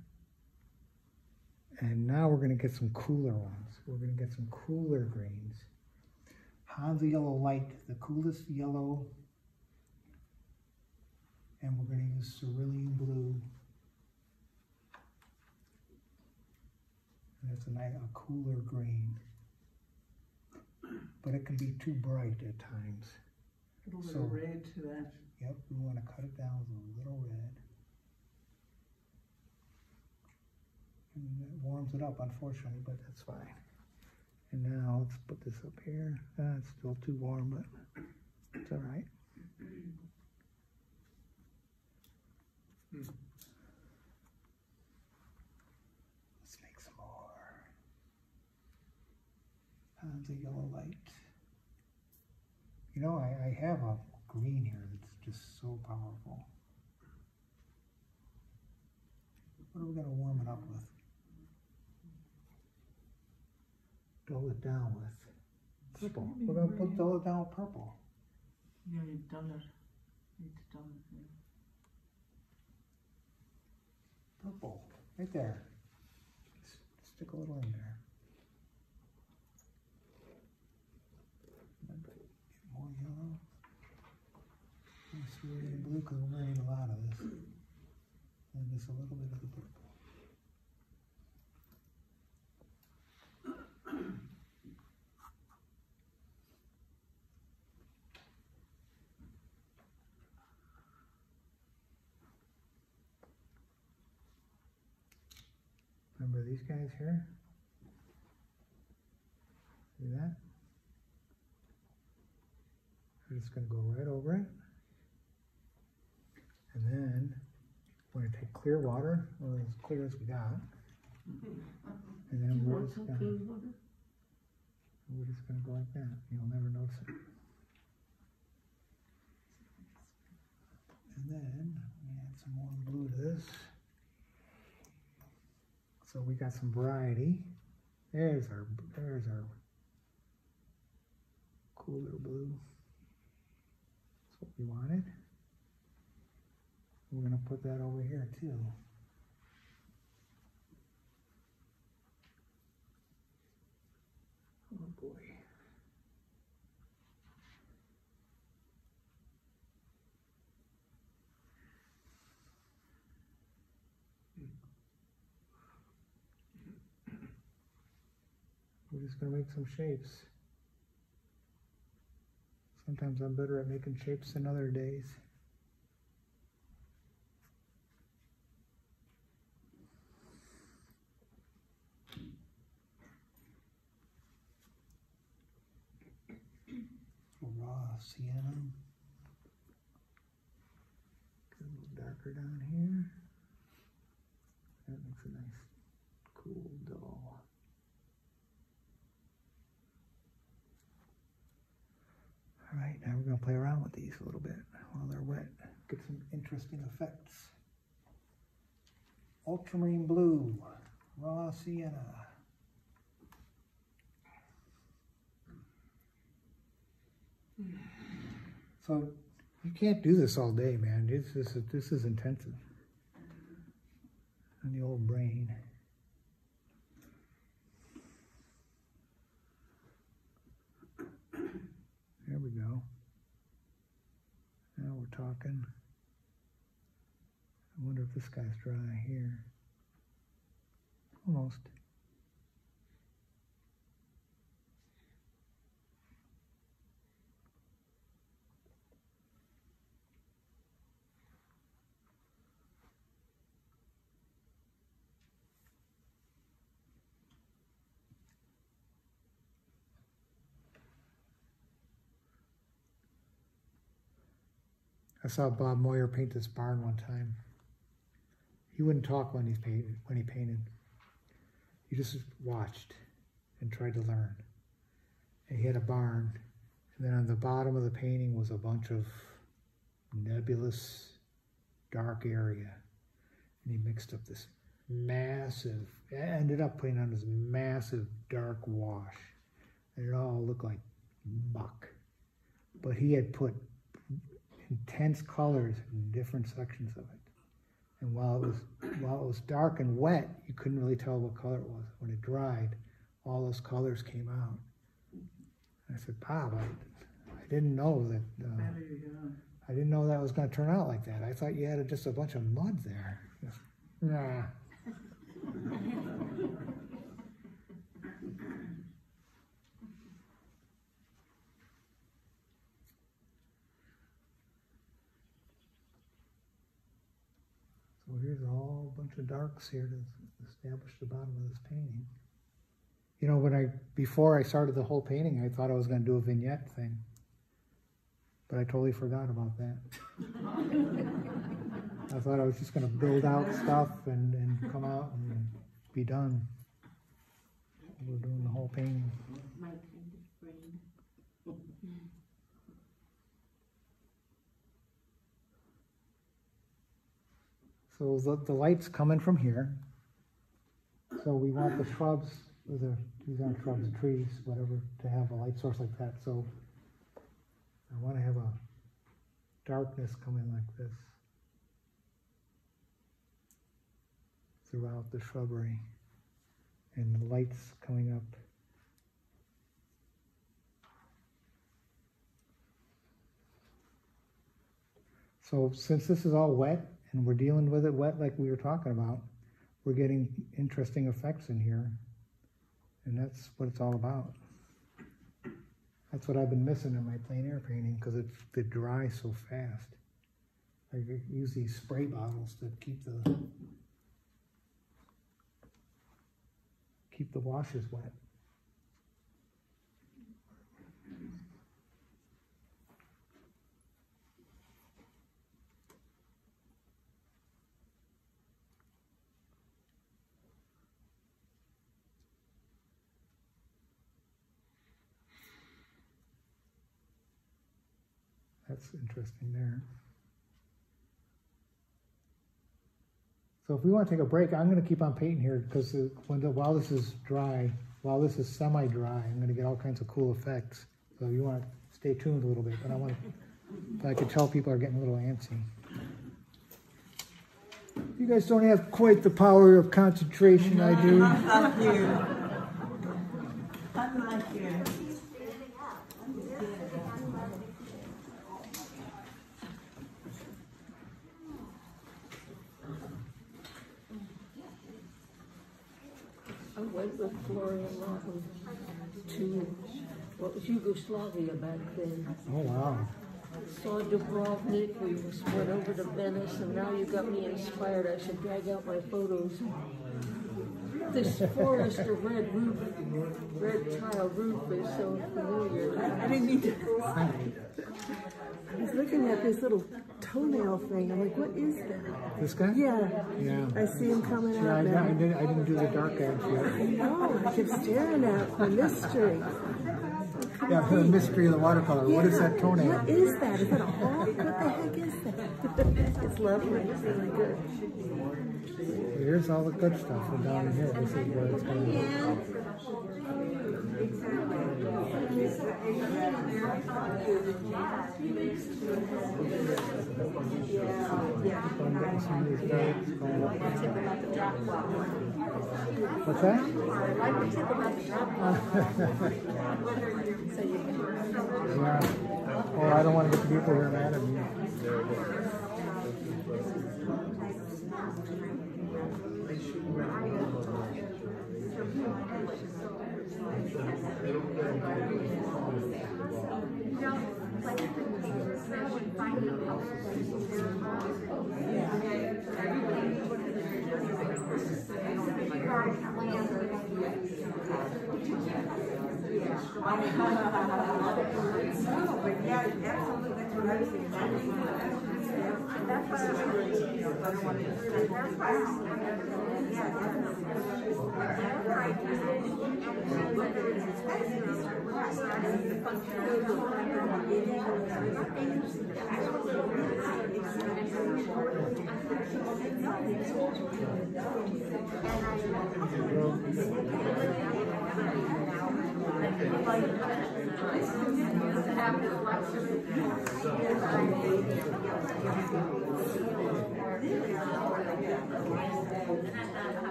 And now we're going to get some cooler ones. We're going to get some cooler greens. Hansa Yellow Light, the coolest yellow. And we're going to use cerulean blue. And that's a cooler green. But it can be too bright at times. A little red to that. Yep, we want to cut it down with a little red. And it warms it up, unfortunately, but that's fine. And now let's put this up here. It's still too warm, but it's all right. Let's make some more. Hansa Yellow Light. You know, I have a green here that's just so powerful. What are we going to warm it up with? Dull it down with purple. We're going to dull it down with purple. Yeah, you dull it. Need to dull it. Yeah. Purple, right there. Stick a little in there. Remember, get more yellow. Let's really in blue because we're going to need a lot of this. And just a little bit of the purple. Remember these guys here? See that? We're just going to go right over it. And then we're going to take clear water, or as clear as we got. And then we're just going to go like that. You'll never notice it. And then we add some more blue to this. So we got some variety. There's our cooler blue. That's what we wanted. We're going to put that over here too. Oh boy. We're just going to make some shapes. Sometimes I'm better at making shapes than other days. Raw sienna. Get a little darker down here. That makes a nice, cool dull. All right, now we're going to play around with these a little bit while they're wet. Get some interesting effects. Ultramarine blue, raw sienna. So you can't do this all day, man. This is intensive on the old brain. There we go. Now we're talking. I wonder if this guy's dry here. Almost. I saw Bob Moyer paint this barn one time. He wouldn't talk when he painted. He just watched and tried to learn. And he had a barn, and then on the bottom of the painting was a bunch of nebulous, dark area. And he mixed up this massive, ended up putting on this massive dark wash. And it all looked like muck. But he had put intense colors in different sections of it. And while it was dark and wet, you couldn't really tell what color it was. When it dried, all those colors came out. And I said, Bob, I didn't know that. There you go. I didn't know that was going to turn out like that. I thought you had just a bunch of mud there. Nah. So here's a whole bunch of darks here to establish the bottom of this painting. You know, before I started the whole painting, I thought I was going to do a vignette thing. But I totally forgot about that. I thought I was just going to build out stuff and come out and be done. We're doing the whole painting. My kind of brain. So the light's coming from here. So we want the shrubs, these aren't shrubs, trees, whatever, to have a light source like that. So I want to have a darkness coming like this throughout the shrubbery, and the lights coming up. So since this is all wet, and we're dealing with it wet like we were talking about, we're getting interesting effects in here, and that's what it's all about. That's what I've been missing in my plein air painting, because they dry so fast. I use these spray bottles to keep the washes wet. That's interesting there. So if we want to take a break, I'm going to keep on painting here, because while this is dry, while this is semi-dry, I'm going to get all kinds of cool effects. So you want to stay tuned a little bit, but I could tell people are getting a little antsy. You guys don't have quite the power of concentration I do. Unlike you. Unlike you. I went with Florence to what was Yugoslavia back then. Oh, wow. Saw Dubrovnik, we went over to Venice, and now you got me inspired. I should drag out my photos. This forest of red tile roof is so familiar. I didn't need to. I was looking at this little toenail thing. I'm like, what is that? This guy? Yeah. Yeah. I see him coming Yeah, out now. I didn't do the dark edge I yet. know. I kept staring at the mystery. Yeah, the mystery of the watercolor. What is that toenail? What is that? Is that a hawk? What the heck is that? It's lovely. It's really good. Here's all the good stuff. We're down in here. This is where it's going. I'm getting some of these darks going up. What's that? Yeah. Oh, I don't want to get the people here mad at me.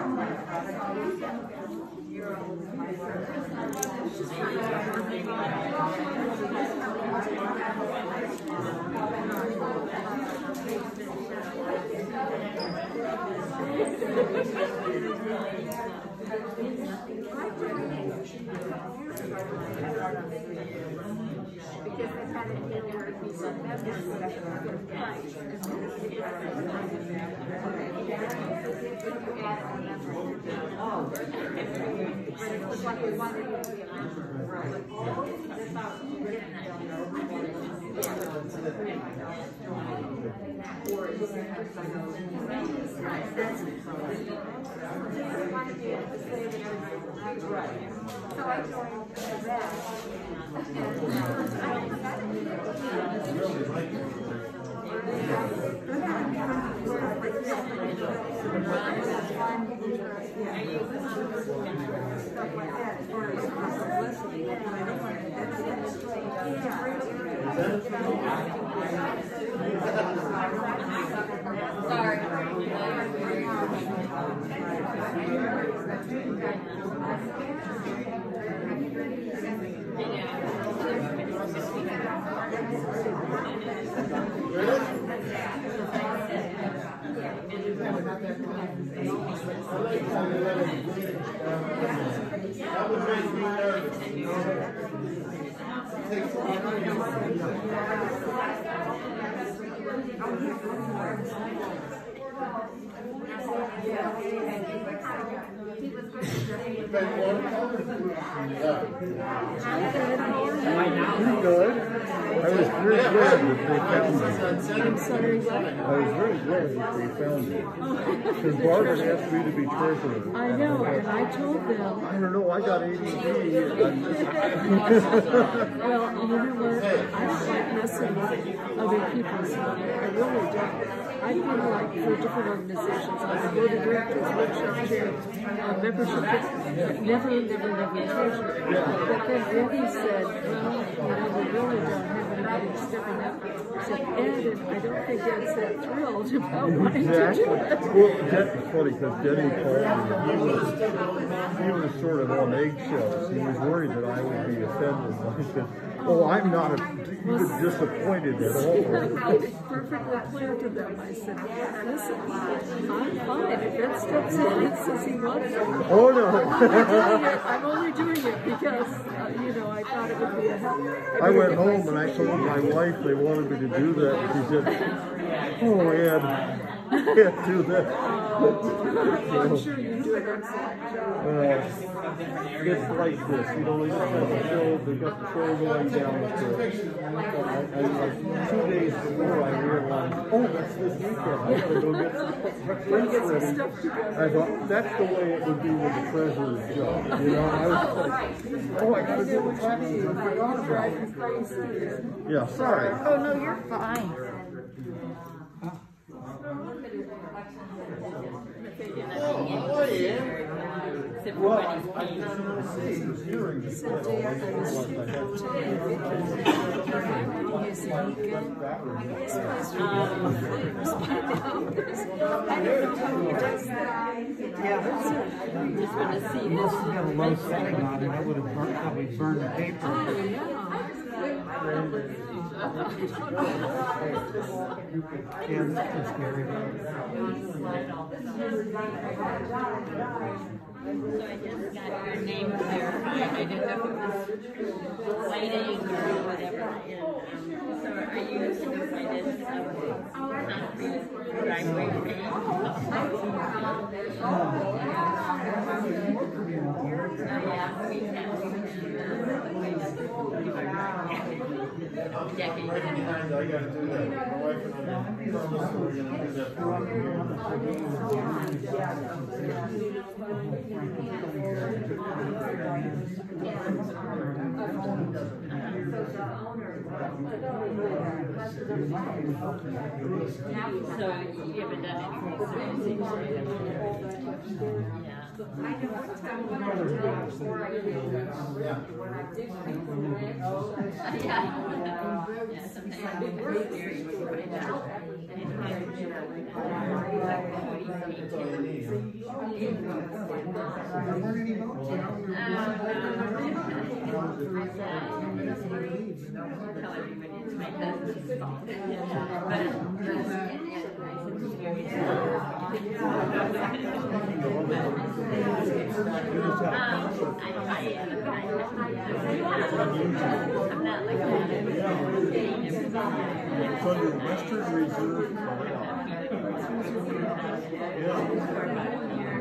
Because I've had a deal where if you send them this price, but it was like we wanted it to be a member. So I joined that. Pretty good. I was very glad that they found me. I'm sorry, what? I was very glad that they found me. Because Barbara asked me to be treasurer. I know, and I told them. I don't know, I got ADD. Well, you know what? I don't like messing with other people's money. I really don't. I feel like for different organizations, on the board of directors, workshop chair, membership, never treasurer. But then Debbie said, well, we really don't have anybody stepping up. So Ed, I don't think Ed's that thrilled about wanting to do it. Well, that's funny because Denny called me. He was sort of on eggshells. He was worried that I would be offended. I said, oh, I'm not even disappointed at all. I made it perfectly clear to them. I said, listen, I'm fine. If Ed steps in and says he wants it. Oh, no. I'm only doing it because, I thought it would be a help. I went home and I told my wife they wanted me to do that. And she said, oh, Ed, I can't do that. I'm sure you do an excellent job. It's like this, they just have the show, they've got the show going down with the, 2 days before I realized, oh, that's this weekend, I gotta go get some ready. I thought, that's the way it would be with the treasurer's job, I was like, oh, I gotta do the taxes, I forgot about it. Yeah, sorry. Oh, no, you're fine. Well, I was going to say, he was hearing this. Unless you got a low setting on it, that would have probably burned the paper. That's scary. So I just got your name clarified. I didn't know if it was lighting or whatever. And, so are you superintendent of concrete driveway paint? Yeah, we can. I gotta do that. My wife and I promised we were gonna do that for So you haven't done anything yeah. Yeah, sometimes it's scary when you find out. That's all you need, huh? Tell everybody it's my cousin's fault. But I'm not like that. It's under Western Reserve. Yeah.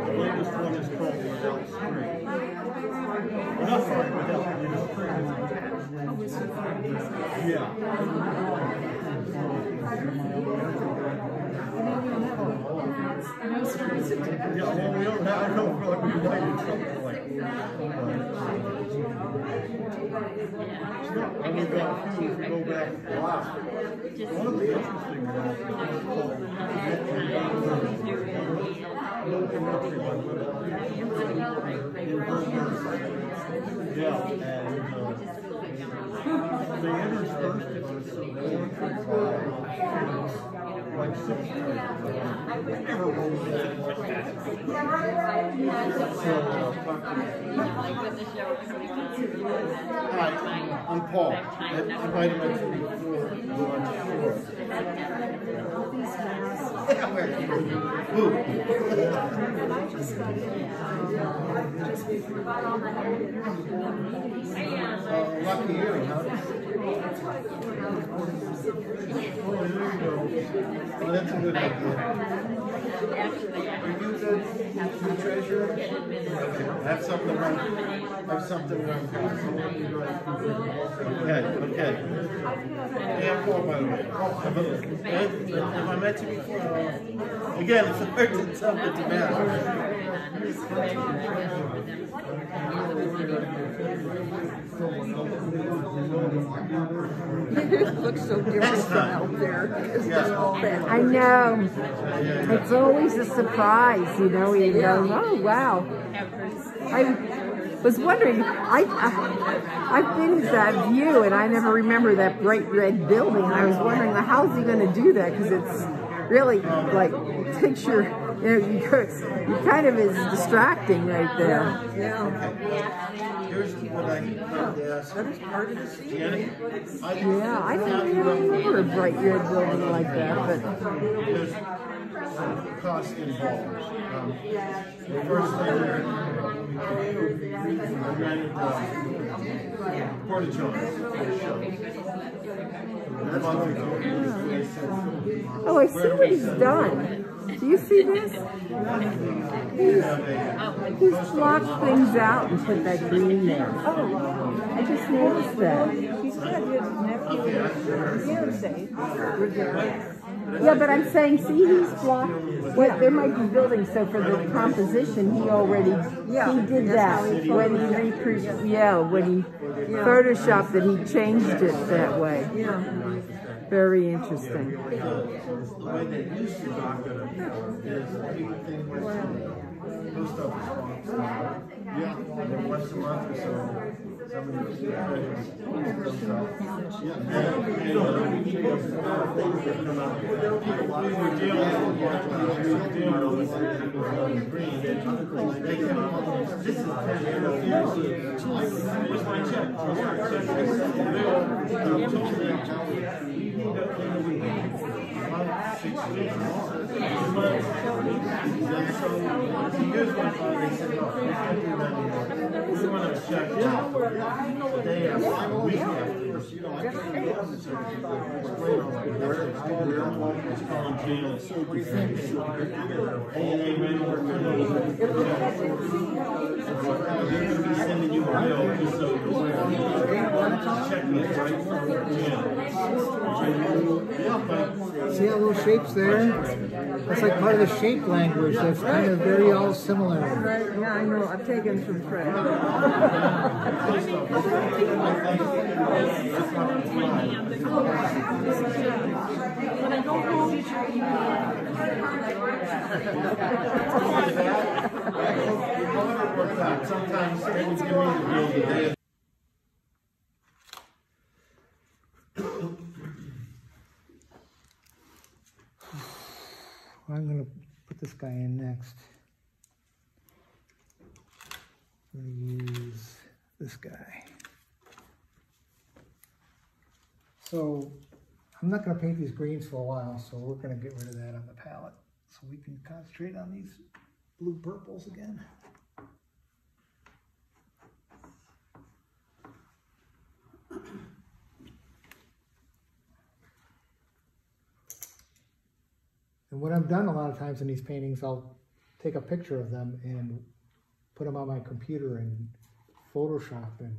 The latest one is called Without Spring. Well, not sorry, Without Spring. Yeah. Yeah, well, we don't have, I don't feel like we might do something like that. And we've got a few to go back a lot. One of the interesting ones is called yeah, and they interspersed it with some poetry by like 6 never wrote that. Hi, I'm Paul. I invited my before lunch. Lucky you, huh? Oh, there you go. Well, that's a good idea. Are you the treasurer? Okay. I have something wrong. Okay, okay. Hey, I'm Paul, by the way. Have I met you before? Again, it's hard to tell what the matter. It looks so different from out there. I know. It's always a surprise, you know. You go, oh wow. I was wondering. I've been to that view, and I never remember that bright red building. I was wondering, how's he going to do that? Because it's really like picture. You know, you kind of is distracting right there. Yeah. Here's what I need to ask. That is part of the scene. Yeah, I don't remember a bright red building like that, but there's cost involved. The first thing I rented porta-johns for the show. oh, I see what he's done. Do you see this? He's blocked things out and put that green there. Oh, I just noticed that. He's got his nephew. Yeah, but I'm saying, see, he's blocked. Well, there might be buildings, so for the composition, he already, he did that. When he when he photoshopped it, he changed it that way. Yeah. Very interesting. The way they used to document is people think post office box. Yeah, and then once a month or so, somebody was comes out. Yeah, this is where's my check? See all those shapes there? That's like part of the shape language. That's kind of very all similar. Right, yeah, I know. I've taken from Fred. Sometimes things give me the day. I'm going to put this guy in next. I'm going to use this guy. So I'm not going to paint these greens for a while, so we're going to get rid of that on the palette so we can concentrate on these blue purples again. And what I've done a lot of times in these paintings, I'll take a picture of them and put them on my computer and Photoshop, and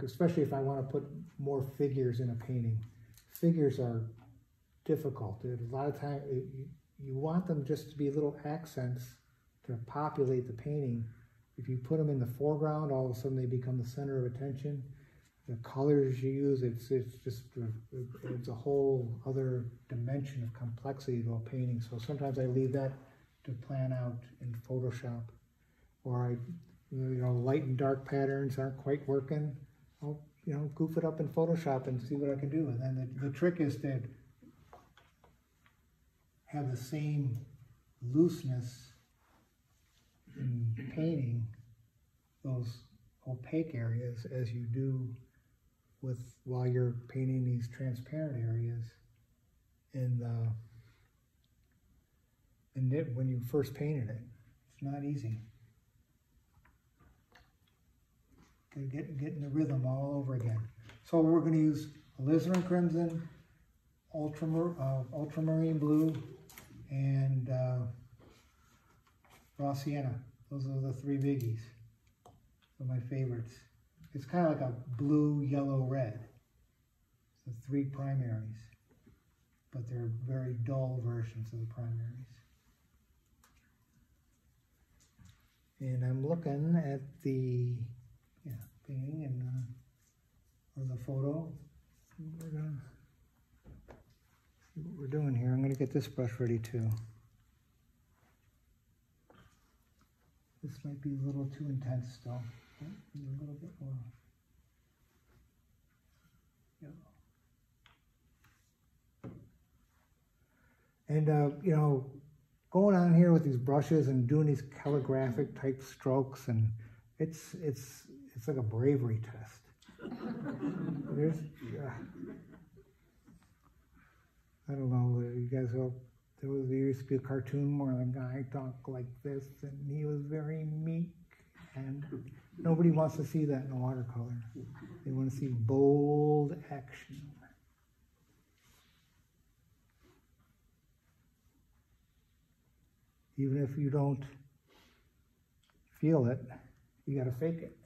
especially if I want to put more figures in a painting. Figures are difficult. A lot of times you want them just to be little accents to populate the painting. If you put them in the foreground, all of a sudden they become the center of attention. The colors you use, it's a whole other dimension of complexity to a painting. So sometimes I leave that to plan out in Photoshop, or light and dark patterns aren't quite working. I'll goof it up in Photoshop and see what I can do. And then the trick is to have the same looseness in painting those opaque areas as you do while you're painting these transparent areas when you first painted it. It's not easy. Getting the rhythm all over again. So we're going to use alizarin crimson, ultramarine blue, and raw sienna. Those are the three biggies. Those are my favorites. It's kind of like a blue, yellow, red. The three primaries, but they're very dull versions of the primaries. And I'm looking at the painting and or the photo. We're gonna see what we're doing here. I'm gonna get this brush ready too. This might be a little too intense still. A little bit more yellow. And going on here with these brushes and doing these calligraphic type strokes, and it's like a bravery test. I don't know, you guys know, there used to be a cartoon where a guy talked like this, and he was very meek, and nobody wants to see that in a watercolor. They want to see bold action. Even if you don't feel it, you got to fake it.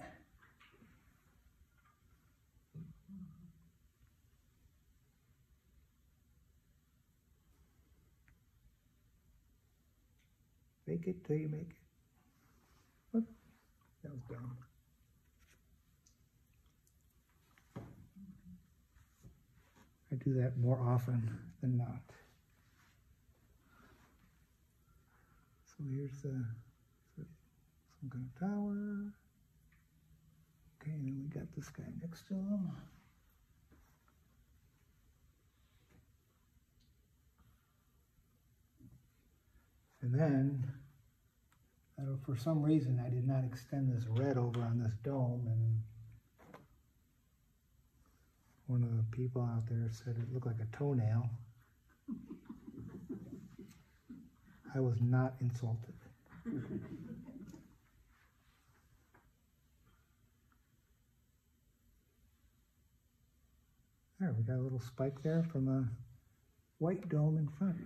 Fake it till you make it. Whoop. That was dumb. I do that more often than not. So here's some kind of tower. Okay, and then we got this guy next to him. And then, for some reason, I did not extend this red over on this dome, and one of the people out there said it looked like a toenail. I was not insulted. There, we got a little spike there from a white dome in front.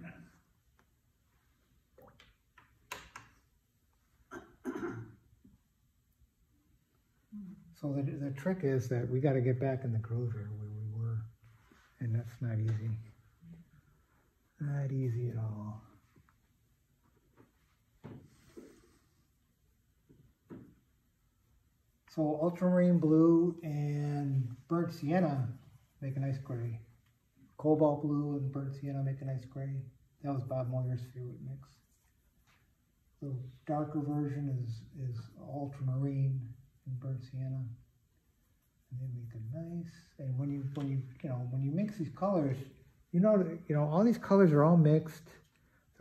So the trick is that we got to get back in the groove here where we were, and that's not easy. Not easy at all. So ultramarine blue and burnt sienna make a nice gray. Cobalt blue and burnt sienna make a nice gray. That was Bob Moyer's favorite mix. The darker version is ultramarine and burnt sienna, and they make a nice. And when you mix these colors, all these colors are all mixed.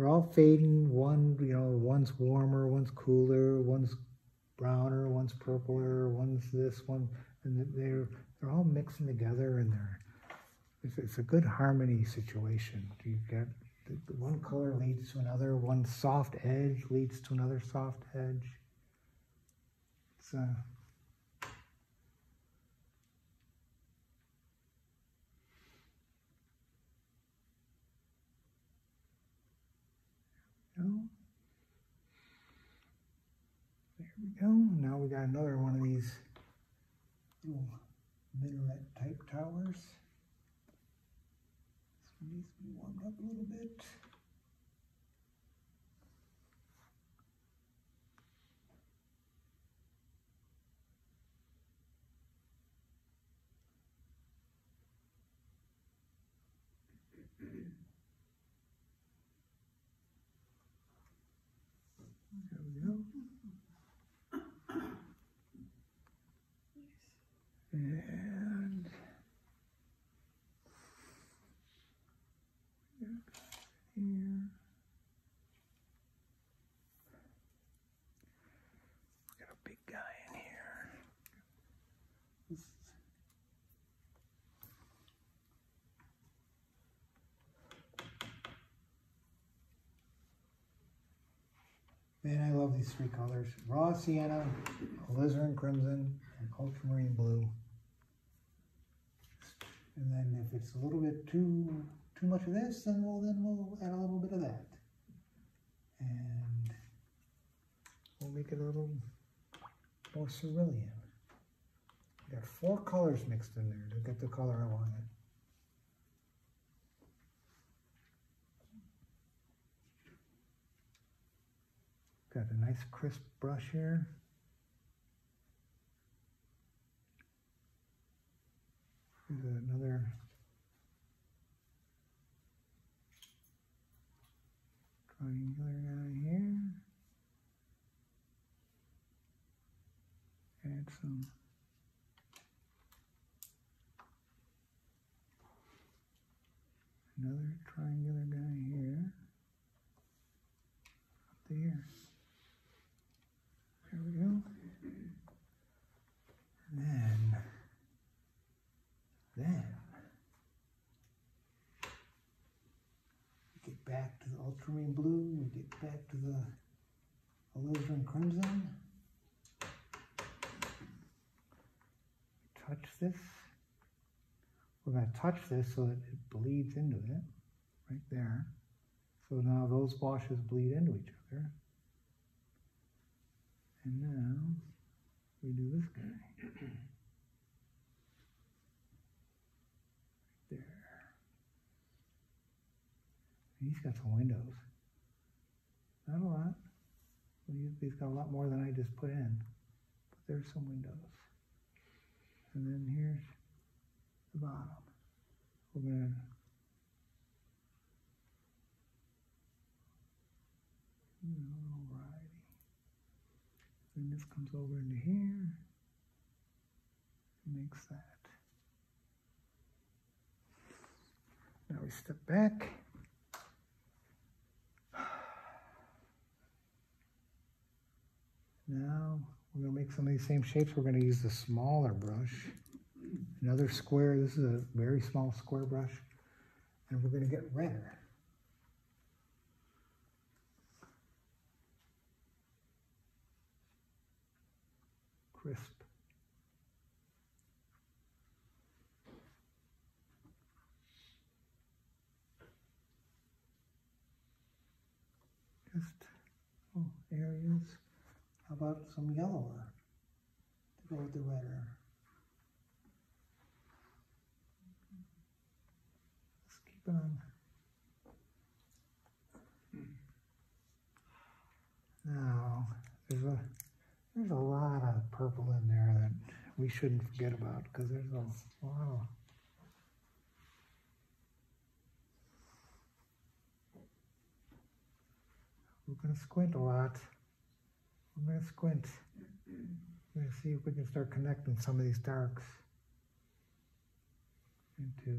they're all fading. One, you know, one's warmer, one's cooler, one's browner, one's purpler, one's this one, and they're all mixing together, and it's a good harmony situation. You've got the one color leads to another, one soft edge leads to another soft edge. It's there we go. Now we got another one of these little minaret type towers. This one needs to be warmed up a little bit. There we go. And here. Got a big guy in here. Man, I love these three colors. Raw sienna, alizarin crimson, and ultramarine blue. And then if it's a little bit too much of this, then we'll add a little bit of that. And we'll make it a little more cerulean. We got 4 colors mixed in there to get the color I wanted. Got a nice crisp brush here. Here's another triangular guy here. Add some another triangular guy here. Up there. There we go. And then we get back to the ultramarine blue, we get back to the alizarin crimson. Touch this. We're going to touch this so that it bleeds into it, right there. So now those washes bleed into each other. And now we do this guy. Right there. And he's got some windows. Not a lot. He's got a lot more than I just put in. But there's some windows. And then here's the bottom. We're going to then this comes over into here and makes that. Now we step back. Now we're going to make some of these same shapes. We're going to use the smaller brush. Another square. This is a very small square brush. And we're going to get redder. Crisp. Just areas. How about some yellower to go with the redder? Let's keep it on. Now, there's a lot of purple in there that we shouldn't forget about because there's a lot of we're going to squint a lot. We're going to squint. We're going to see if we can start connecting some of these darks into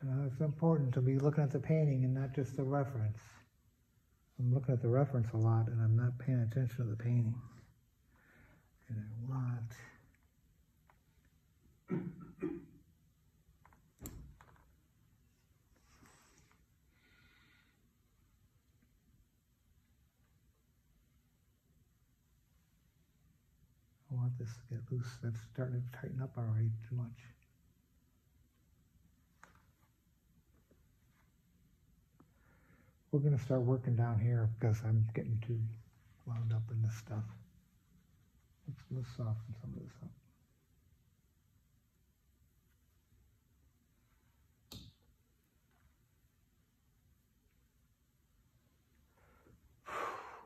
It's important to be looking at the painting and not just the reference. I'm looking at the reference a lot and I'm not paying attention to the painting. And I want this to get loose. That's starting to tighten up already too much. We're going to start working down here because I'm getting too wound up in this stuff. Let's soften some of this up.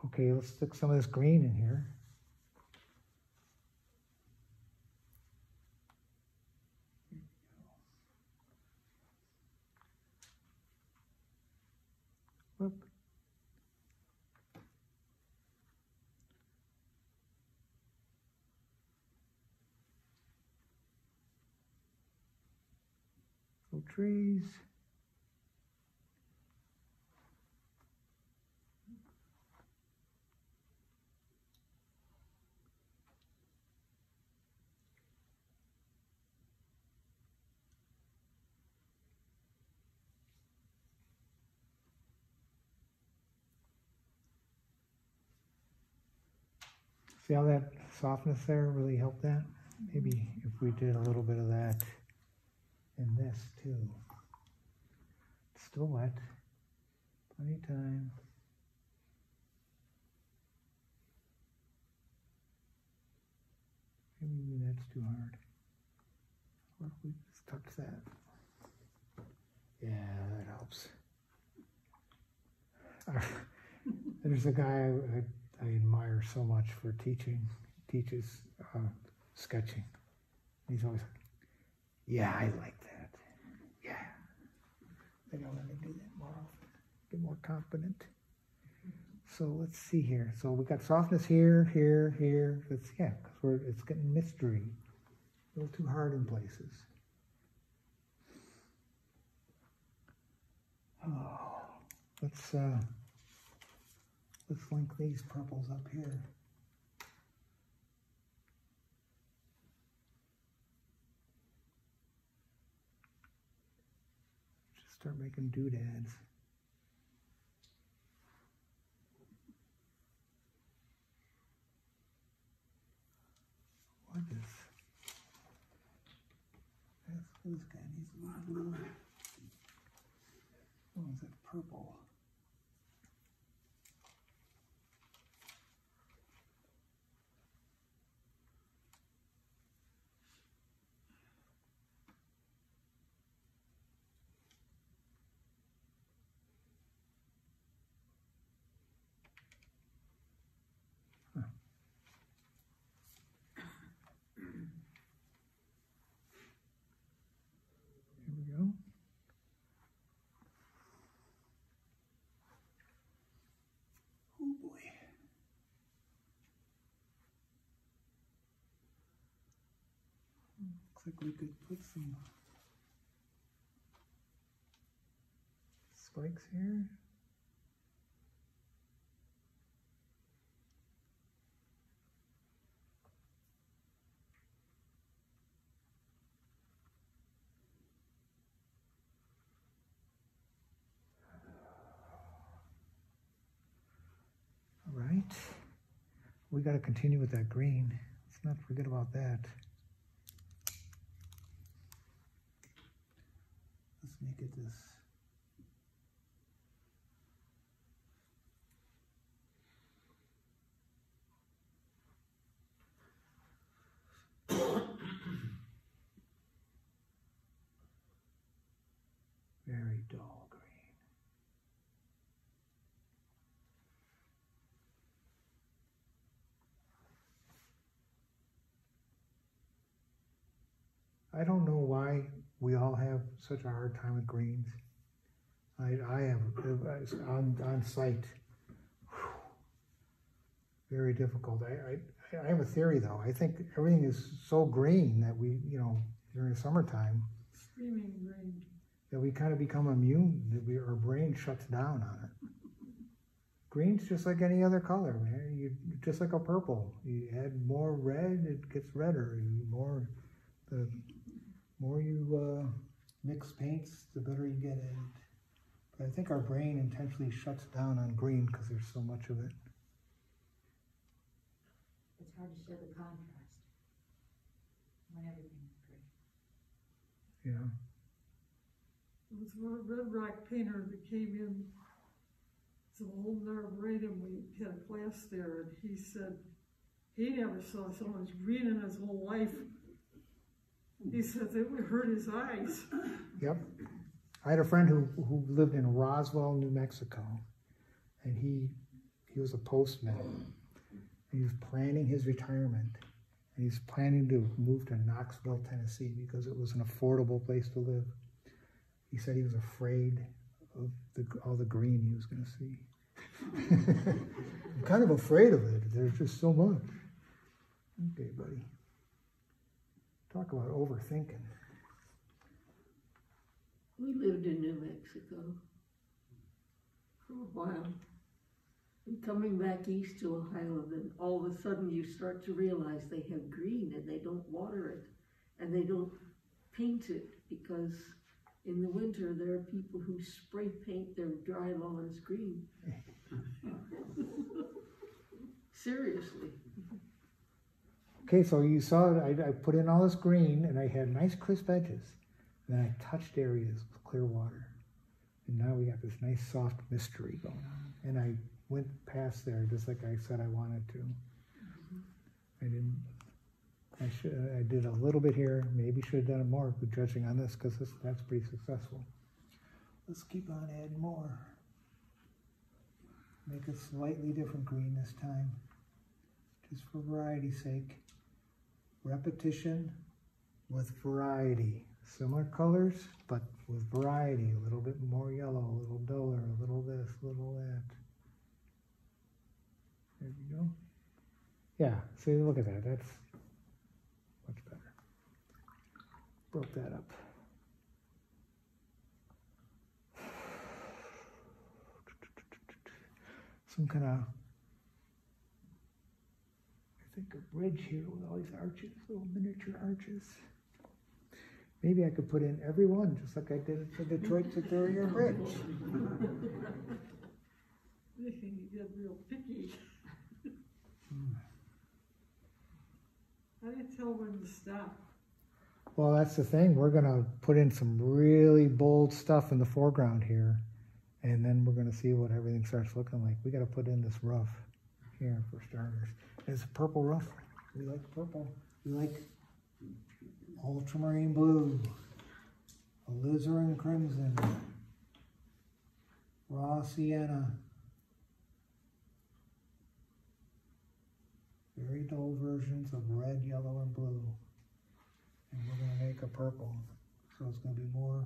Okay, let's stick some of this green in here. Whoop. Little trees. See how that softness there really helped that? Maybe if we did a little bit of that in this too. It's still wet. Plenty of time. Maybe that's too hard. What if we just touch that? Yeah, that helps. There's a guy I admire so much for teaching. He teaches sketching. He's always like, yeah, I like that. Yeah. I think I'm going to do that more often. Get more confident. So let's see here. So we got softness here, here, here. It's, yeah, because it's getting mystery. A little too hard in places. Oh, let's link these purples up here. Just start making doodads. What is this guy needs a lot of blue. Oh, is that purple? Looks like we could put some spikes here. All right. We got to continue with that green. Let's not forget about that. Let's make it this. Very dull green. I don't know why we all have such a hard time with greens. I have on site. Very difficult. I have a theory though. I think everything is so green that we, you know, during the summertime. Screaming green. that we kind of become immune, that our brain shuts down on it. Green's just like any other color, man. Just like a purple. You add more red, it gets redder. The more you mix paints, the better you get at it. But I think our brain intentionally shuts down on green because there's so much of it. It's hard to show the contrast when everything is gray. Yeah. It was a Red Rock painter that came in to Old Arboretum. We had a class there, and he said he never saw so much green in his whole life. He said it would hurt his eyes. Yep. I had a friend who lived in Roswell, New Mexico, and he was a postman. And he was planning his retirement, and he's planning to move to Knoxville, Tennessee, because it was an affordable place to live. He said he was afraid of all the green he was going to see. I'm kind of afraid of it. There's just so much. Okay, buddy. Talk about overthinking. We lived in New Mexico for a while. And coming back east to Ohio, then all of a sudden you start to realize they have green and they don't water it and they don't paint it, because in the winter there are people who spray paint their dry lawns green. Seriously. Okay, so you saw I put in all this green and I had nice crisp edges. And then I touched areas with clear water. And now we got this nice soft mystery going on. And I went past there just like I said I wanted to. I did a little bit here, maybe should have done it more, but judging on this, because that's pretty successful. Let's keep on adding more. Make a slightly different green this time, just for variety's sake. Repetition with variety. Similar colors, but with variety. A little bit more yellow, a little duller, a little this, a little that. There we go. Yeah, see, look at that. That's much better. Broke that up. Some kind of, I think, a bridge here with all these arches, little miniature arches. Maybe I could put in every one, just like I did for Detroit Superior Bridge. You get real picky. How do you tell when to stop? Well, that's the thing. We're going to put in some really bold stuff in the foreground here, and then we're going to see what everything starts looking like. We got to put in this rough here for starters. It's a purple rough. We like purple. We like ultramarine blue, alizarin crimson, raw sienna, very dull versions of red, yellow, and blue. And we're going to make a purple. So it's going to be more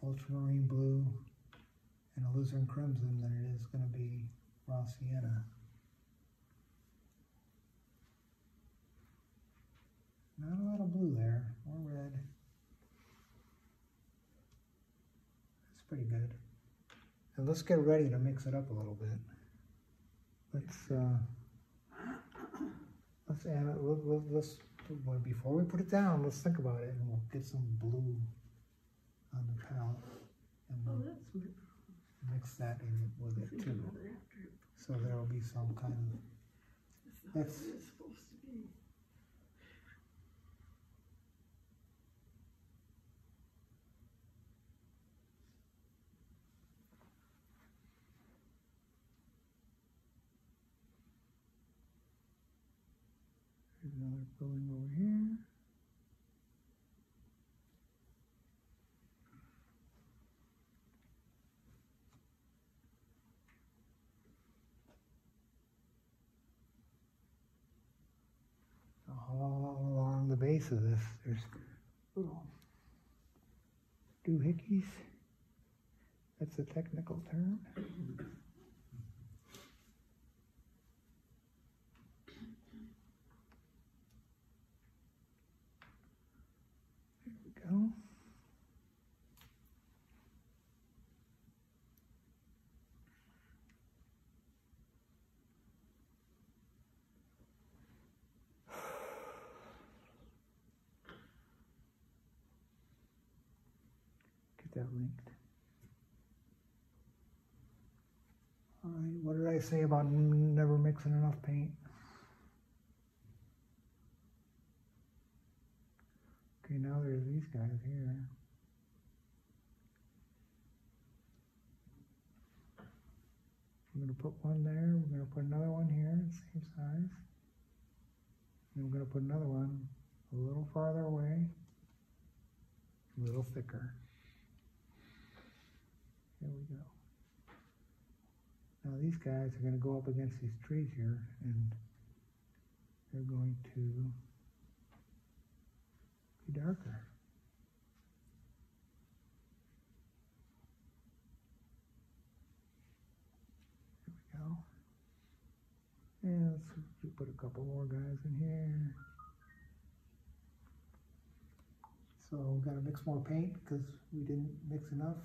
ultramarine blue and alizarin crimson than it is going to be raw sienna. Not a lot of blue there, or red. That's pretty good. And let's get ready to mix it up a little bit. Let's add it. Before we put it down, let's think about it, and we'll get some blue on the palette, and we'll mix that in with it too. So there will be some kind of. That's supposed to be. There's another building over here. All along the base of this, there's little doohickeys. That's a technical term. There we go. that linked. All right, what did I say about never mixing enough paint? Okay, now there's these guys here. I'm going to put one there, we're going to put another one here, same size. And we're going to put another one a little farther away, a little thicker. There we go. Now these guys are going to go up against these trees here, and they're going to be darker. There we go. And let's put a couple more guys in here. So we've got to mix more paint because we didn't mix enough.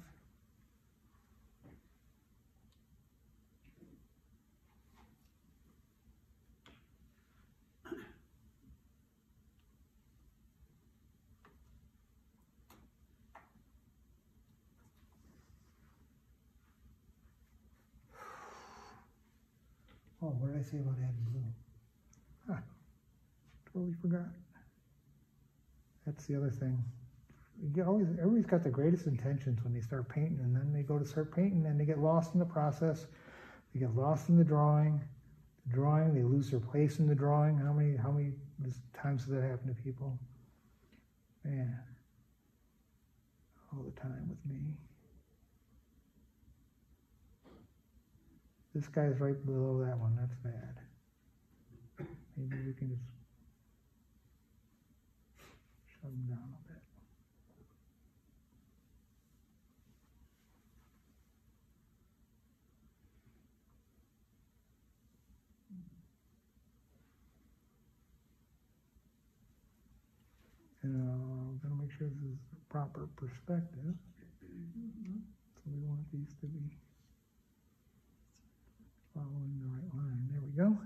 Oh, what did I say about adding blue? Huh, totally forgot. That's the other thing. Everybody's got the greatest intentions when they start painting, and then they go to start painting and they get lost in the process. They get lost in the drawing. They lose their place in the drawing. How many times does that happen to people? Man, all the time with me. This guy's right below that one. That's bad. Maybe we can just shove him down a bit. And I'm going to make sure this is the proper perspective. So we want these to be following the right line. There we go.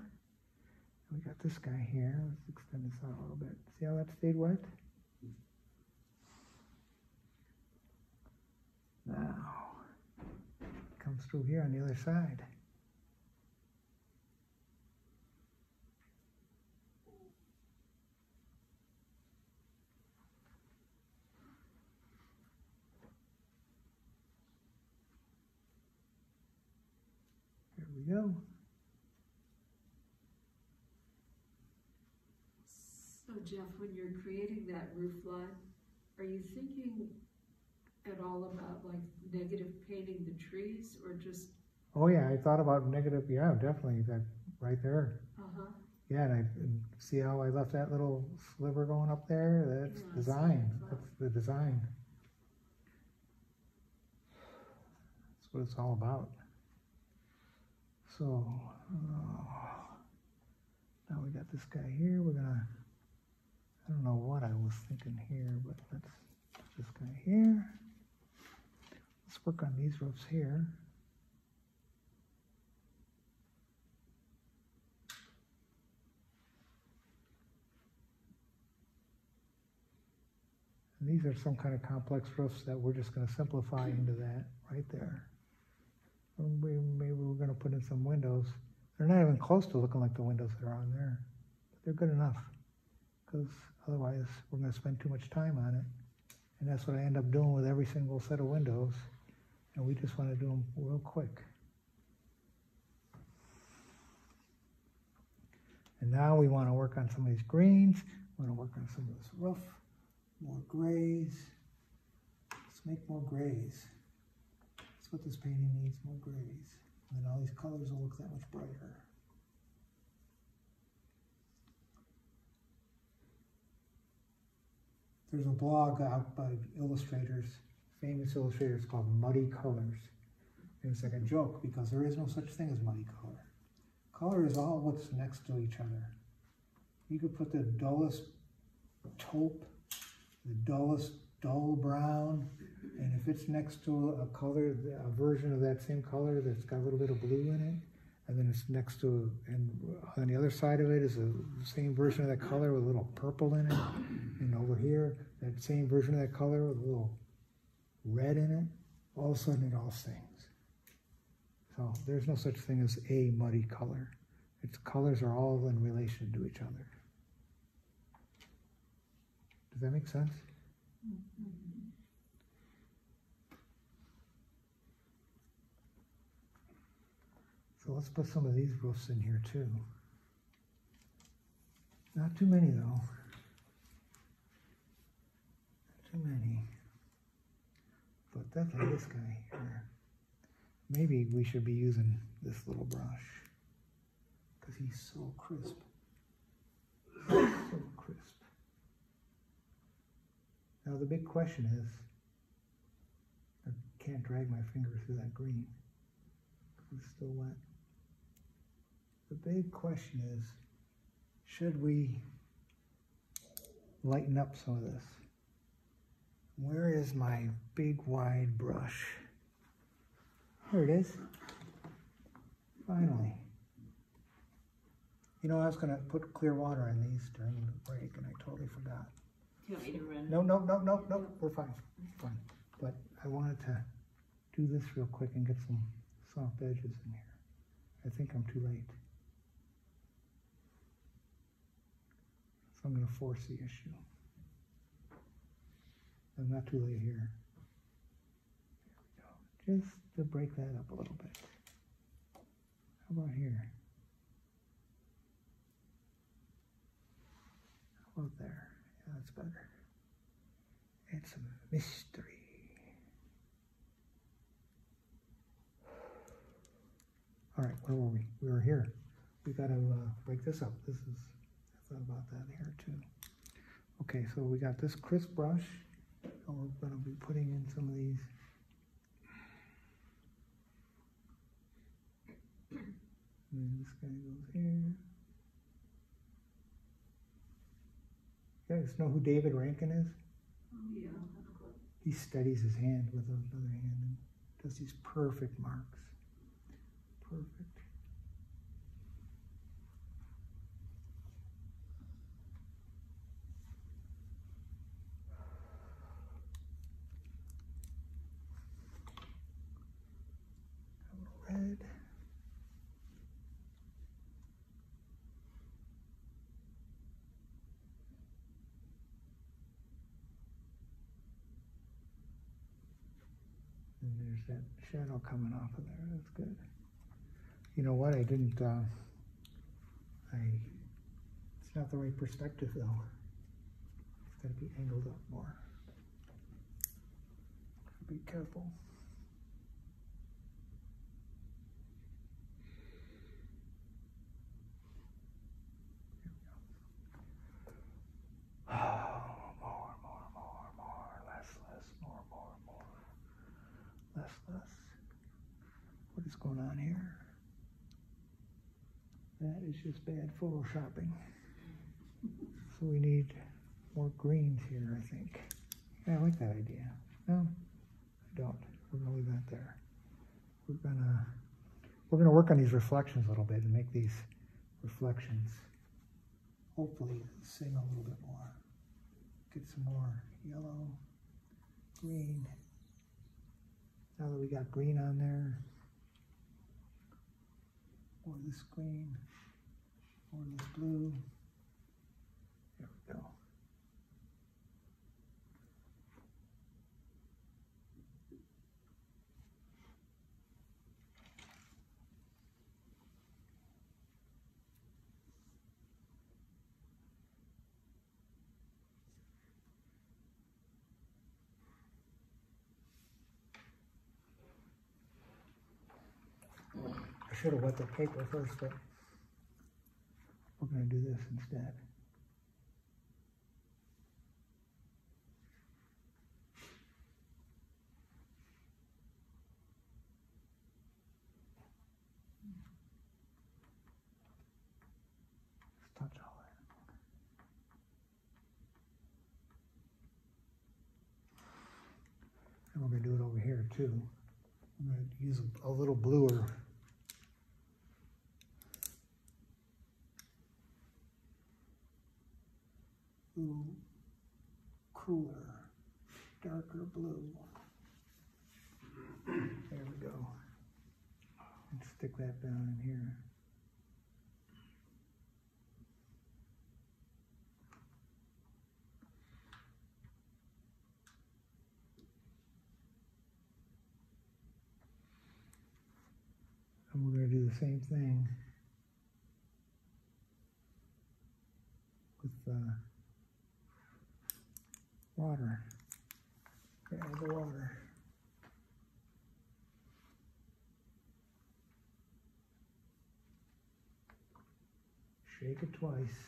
We got this guy here. Let's extend this out a little bit. See how that stayed wet? Now, it comes through here on the other side. There we go. So Jeff, when you're creating that roof line, are you thinking at all about like negative painting the trees or just? Oh yeah, I thought about negative, yeah, definitely, that right there. Uh-huh. Yeah, and see how I left that little sliver going up there? That's design, that's the design. That's what it's all about. So, now we got this guy here, we're gonna, I don't know what I was thinking here, but let's put this guy here. Let's work on these roofs here. And these are some kind of complex roofs that we're just going to simplify into that right there. Maybe we're going to put in some windows. They're not even close to looking like the windows that are on there. But they're good enough, because otherwise we're going to spend too much time on it. And that's what I end up doing with every single set of windows. And we just want to do them real quick. And now we want to work on some of these greens. We want to work on some of this roof. More grays. Let's make more grays. That's what this painting needs, more grays. And then all these colors will look that much brighter. There's a blog out by illustrators, famous illustrators, called Muddy Colors. And it's like a joke because there is no such thing as muddy color. Color is all what's next to each other. You could put the dullest taupe, the dullest dull brown, and if it's next to a color, a version of that same color that's got a little bit of blue in it, and then it's next to, and on the other side of it is the same version of that color with a little purple in it, and over here, that same version of that color with a little red in it, all of a sudden it all sings. So there's no such thing as a muddy color. Its colors are all in relation to each other. Does that make sense? So let's put some of these roofs in here too. Not too many though. Not too many. But definitely this guy here. Maybe we should be using this little brush because he's so crisp. So crisp. Now the big question is, I can't drag my finger through that green. It's still wet. The big question is, should we lighten up some of this? Where is my big wide brush? Here it is. Finally. You know, I was going to put clear water in these during the break, and I totally forgot. Do you want me to run? No, we're fine. Fine. But I wanted to do this real quick and get some soft edges in here. I think I'm too late. So I'm going to force the issue. I'm not too late here. There we go. Just to break that up a little bit. How about here? How about there? Yeah, that's better. And some mystery. All right, where were we? We were here. We got to break this up. I thought about that here too. Okay, so we got this crisp brush, and we're going to be putting in some of these. And this guy goes here. You guys know who David Rankin is? Oh, yeah. He steadies his hand with another hand and does these perfect marks. Perfect. A little red. And there's that shadow coming off of there. That's good. You know what? I didn't, it's not the right perspective though. It's got to be angled up more. Be careful. Here we go. More, less, more. Less. What is going on here? That is just bad photoshopping. So we need more greens here, I think. Yeah, I like that idea. No, I don't. We're gonna leave that there. We're gonna work on these reflections a little bit and make these reflections hopefully sing a little bit more. Get some more yellow, green. Now that we got green on there, more of this green, more of this blue. There we go. I should have wet the paper first, but we're going to do this instead. Just touch all that. And we're going to do it over here too. I'm going to use a little bluer. Little cooler, darker blue. There we go. And stick that down in here. And we're going to do the same thing with water. Add the water. Shake it twice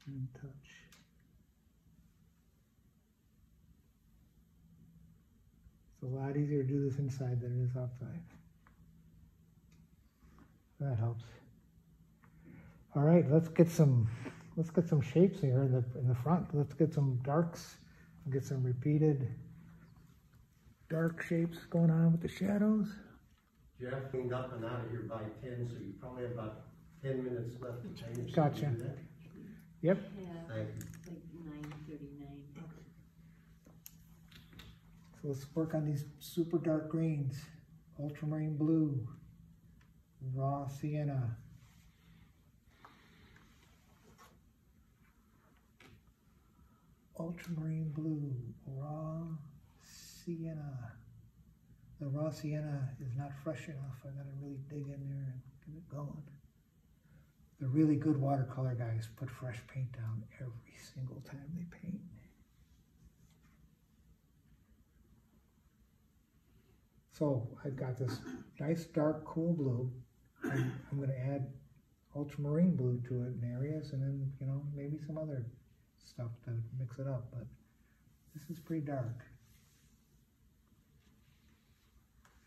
and touch. It's a lot easier to do this inside than it is outside. That helps. All right, let's get some shapes here in the front. Let's get some darks. Get some repeated dark shapes going on with the shadows. Jeff cleaned up and out of here by 10, so you probably have about 10 minutes left to change. Gotcha. Yep. Yeah, Thank you. like 9:39. So let's work on these super dark greens. Ultramarine blue, raw sienna. Ultramarine blue, raw sienna. The raw sienna is not fresh enough. I gotta really dig in there and get it going. The really good watercolor guys put fresh paint down every single time they paint. So I've got this nice dark cool blue, and I'm gonna add ultramarine blue to it in areas, and then, you know, maybe some other stuff to mix it up, but this is pretty dark.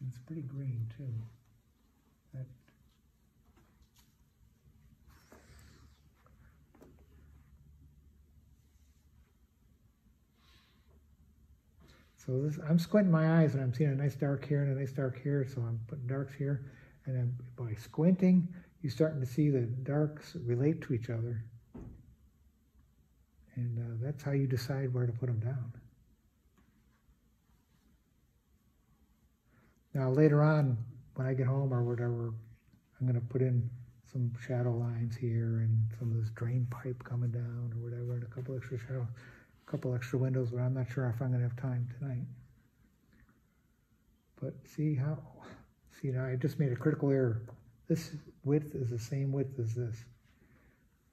And it's pretty green too. So this, I'm squinting my eyes and I'm seeing a nice dark here and a nice dark here, so I'm putting darks here, and then by squinting, you're starting to see the darks relate to each other. And that's how you decide where to put them down. Now later on, when I get home or whatever, I'm going to put in some shadow lines here and some of this drain pipe coming down or whatever, and a couple extra windows, but I'm not sure if I'm going to have time tonight. But see now I just made a critical error. This width is the same width as this.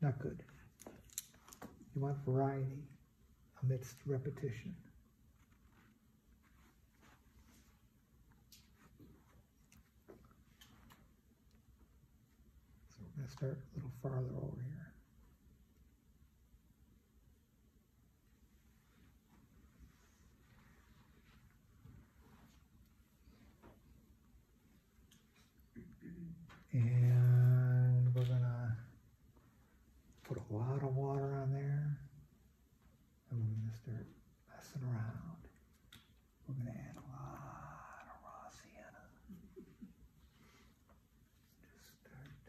Not good. You want variety amidst repetition. So we're going to start a little farther over here. And we're gonna put a lot of water on there, and we're gonna start messing around. We're gonna add a lot of raw sienna. Just start.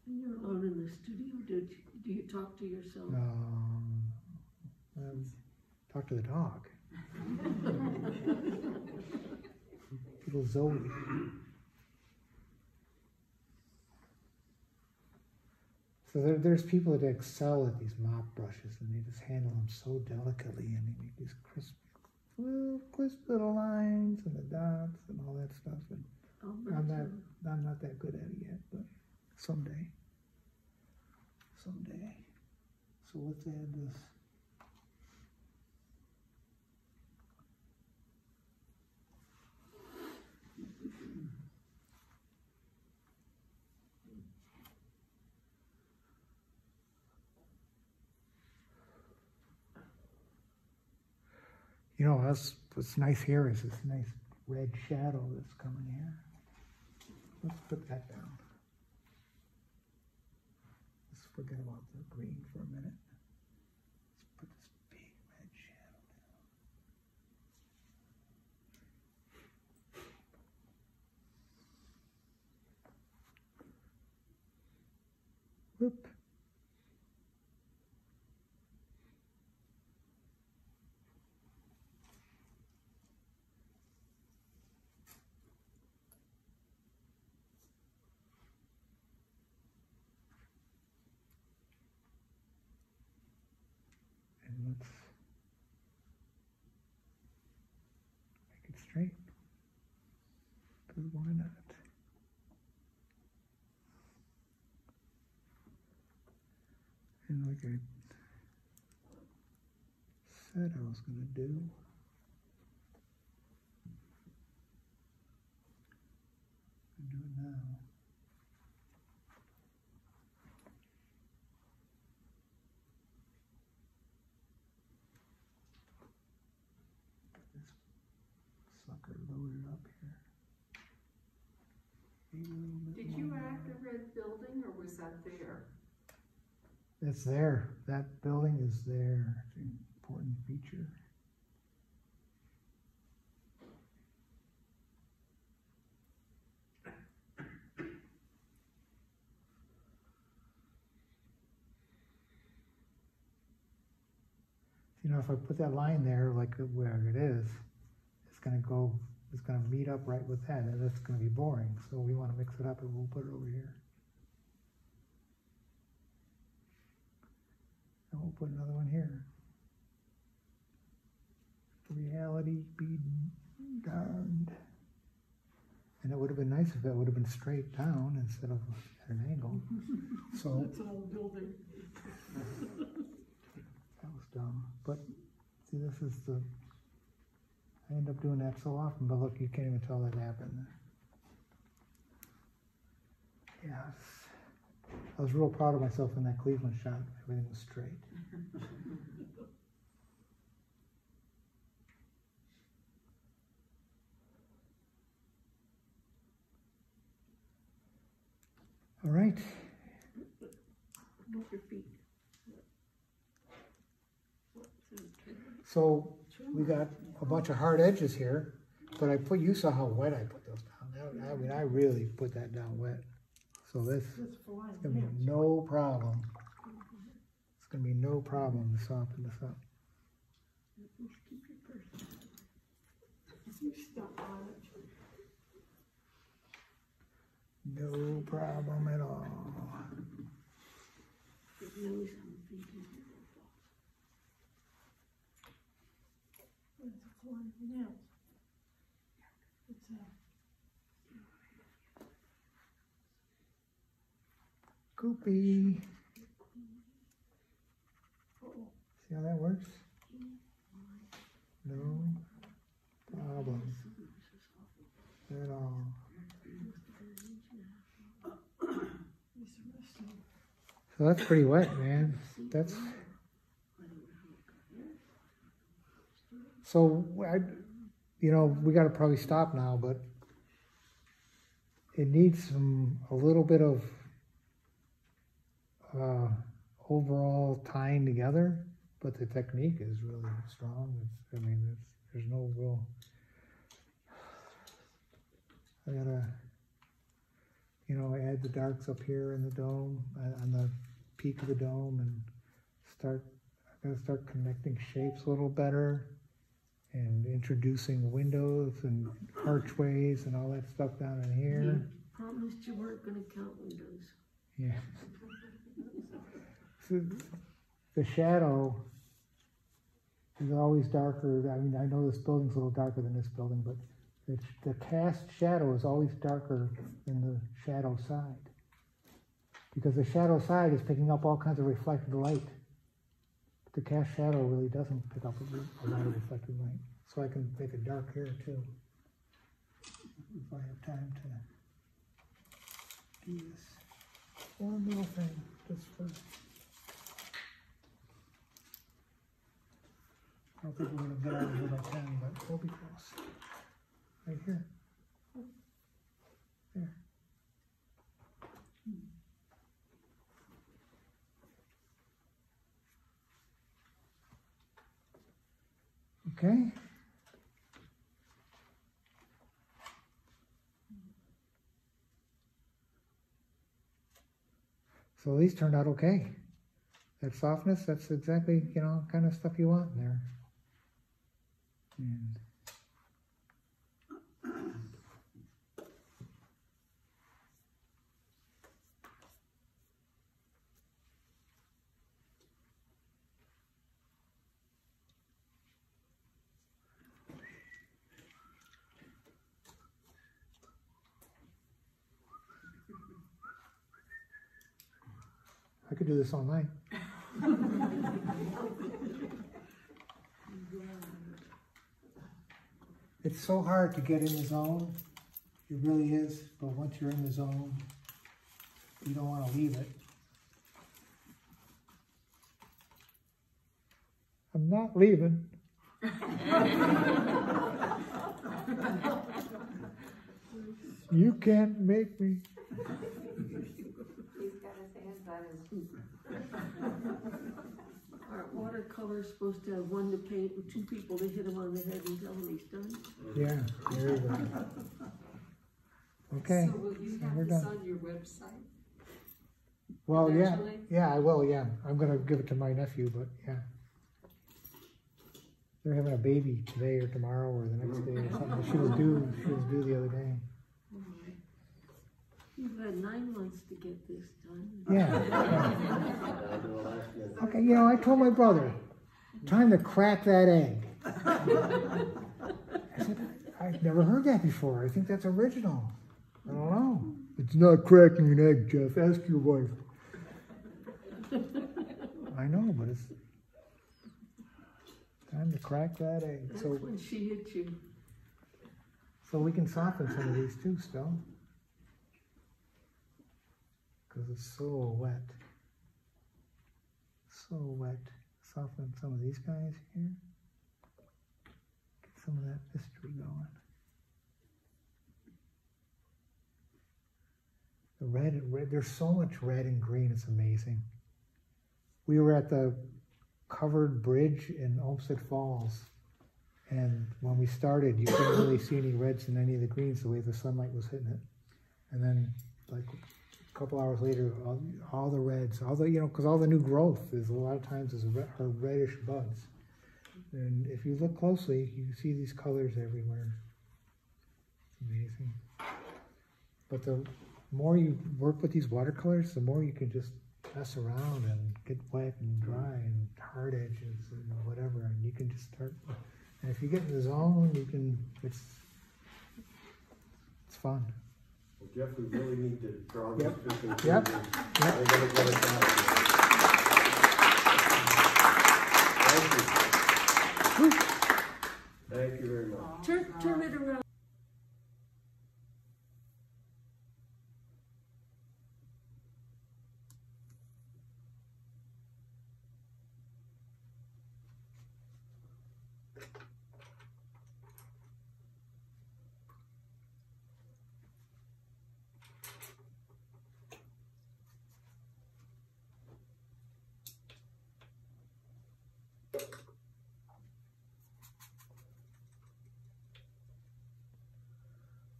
When you're alone in the studio, do you talk to yourself? Talk to the dog. Little Zoe. So there's people that excel at these mop brushes, and they just handle them so delicately, and they make these crisp little lines and the dots and all that stuff. And I'm not that good at it yet, but someday. So let's add this. You know, what's nice here is this nice red shadow that's coming here. Let's put that down. Let's forget about the green for a minute. Let's put this big red shadow down. Whoop. let's make it straight. Because why not? And like I said I was going to do, I'll do it now. This sucker loaded up here. Did you add the red building or was that there? It's there. That building is there. It's an important feature. You know, if I put that line there, like where it is, it's going to meet up right with that, and that's going to be boring. So we want to mix it up, and we'll put it over here. And we'll put another one here. Reality be darned. And it would have been nice if it would have been straight down instead of at an angle. So It's all building. that was dumb. But see, this is the, I end up doing that so often, but look, you can't even tell that happened. Yes. I was real proud of myself in that Cleveland shot. Everything was straight. All right. Move your feet. So we got a bunch of hard edges here, but you saw how wet I put those down. I mean, I really put that down wet. So this is going to be no problem. It's going to be no problem to soften this up. No problem at all. Goopy. See how that works? No problem at all. So that's pretty wet, man. That's so you know, we got to probably stop now, but it needs a little bit of overall tying together, but the technique is really strong. There's no real. I gotta, you know, add the darks up here in the dome, on the peak of the dome, and I gotta start connecting shapes a little better, and introducing windows and archways and all that stuff down in here. You promised you weren't going to count windows. Yeah. So the shadow is always darker. I mean, I know this building's a little darker than this building, but the cast shadow is always darker than the shadow side, because the shadow side is picking up all kinds of reflected light. But the cast shadow really doesn't pick up a lot of reflected light. So I can make it dark here too, if I have time to do this one little thing just first. I don't think we're going to get out of here by 10, but we'll be close. Right here. There. Okay. So these turned out okay. That softness, that's exactly, you know, kind of stuff you want in there. And I could do this all night. It's so hard to get in the zone. It really is. But once you're in the zone, you don't want to leave it. I'm not leaving. You can't make me. He's got his hands on his. Our watercolor is supposed to have one to paint and two people to hit him on the head and tell him he's done. Yeah, there you go. Okay, So will you have we're this done. on your website? Well, yeah, Eventually? yeah, I will, yeah. I'm gonna give it to my nephew, but yeah. They're having a baby today or tomorrow or the next day or something. She was due the other day. You've had 9 months to get this done. Yeah. Okay, you know, I told my brother, time to crack that egg. I said, I've never heard that before. I think that's original. I don't know. It's not cracking an egg, Jeff. Ask your wife. I know, but it's time to crack that egg. That's So, when she hit you. so we can soften some of these too still. Because it's so wet. So wet. Soften some of these guys here. Get some of that mystery going. The red and red, there's so much red and green, it's amazing. We were at the covered bridge in Olmsted Falls, and when we started, you couldn't really see any reds and any of the greens the way the sunlight was hitting it. And then, like a couple hours later, all the reds, all the, you know, because all the new growth is a lot of times are reddish buds. And if you look closely, you see these colors everywhere. It's amazing. But the more you work with these watercolors, the more you can just mess around and get wet and dry and hard edges and whatever, and you can just start. And if you get in the zone, you can. It's fun. Well, Jeff, we really need to draw this Yep. to conclusion. Yep. I gotta get it down. Thank you. Thank you very much. Turn it around.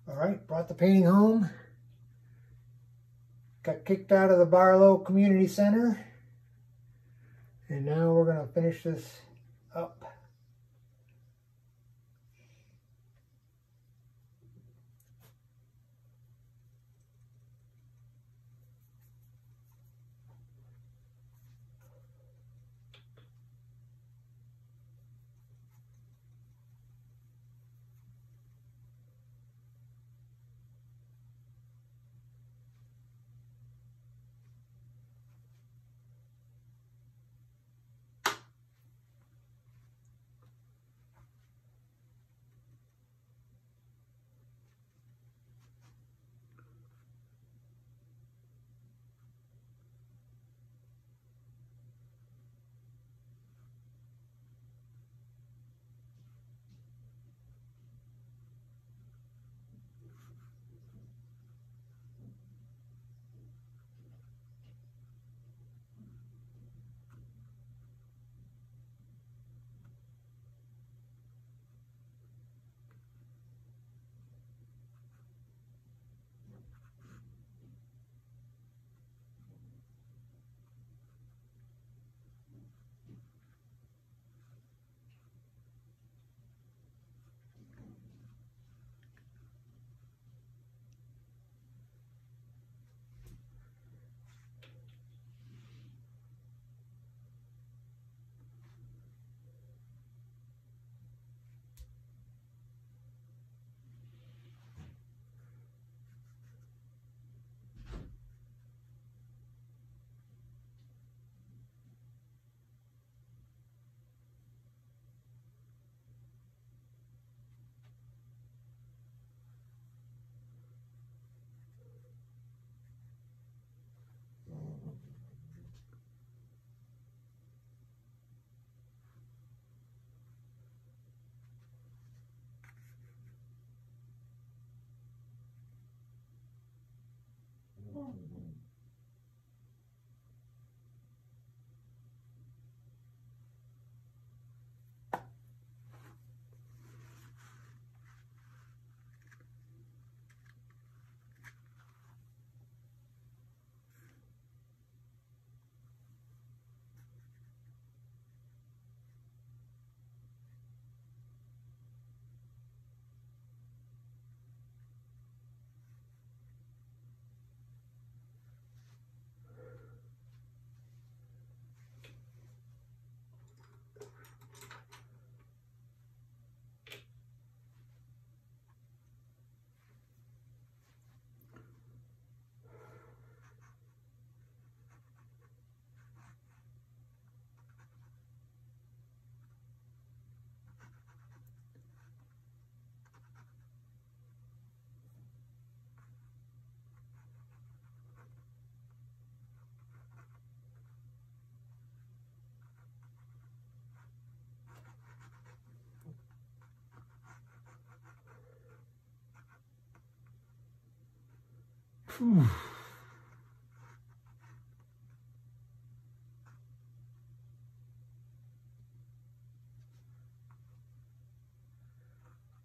All right, brought the painting home. Got kicked out of the Barlow Community Center. And now we're gonna finish this up. Whew.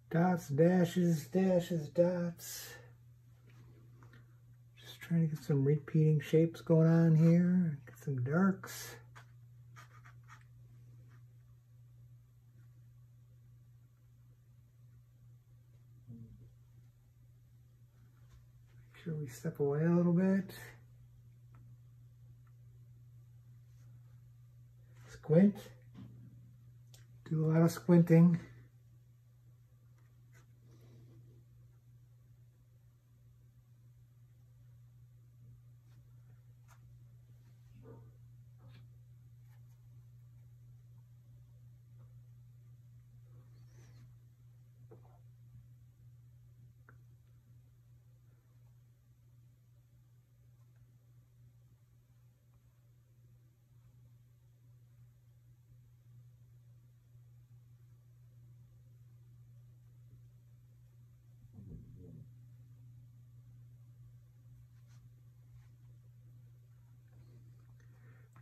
Dots, dashes, dashes, dots. Just trying to get some repeating shapes going on here. Get some darks. Make sure we step away a little bit. Squint. Do a lot of squinting.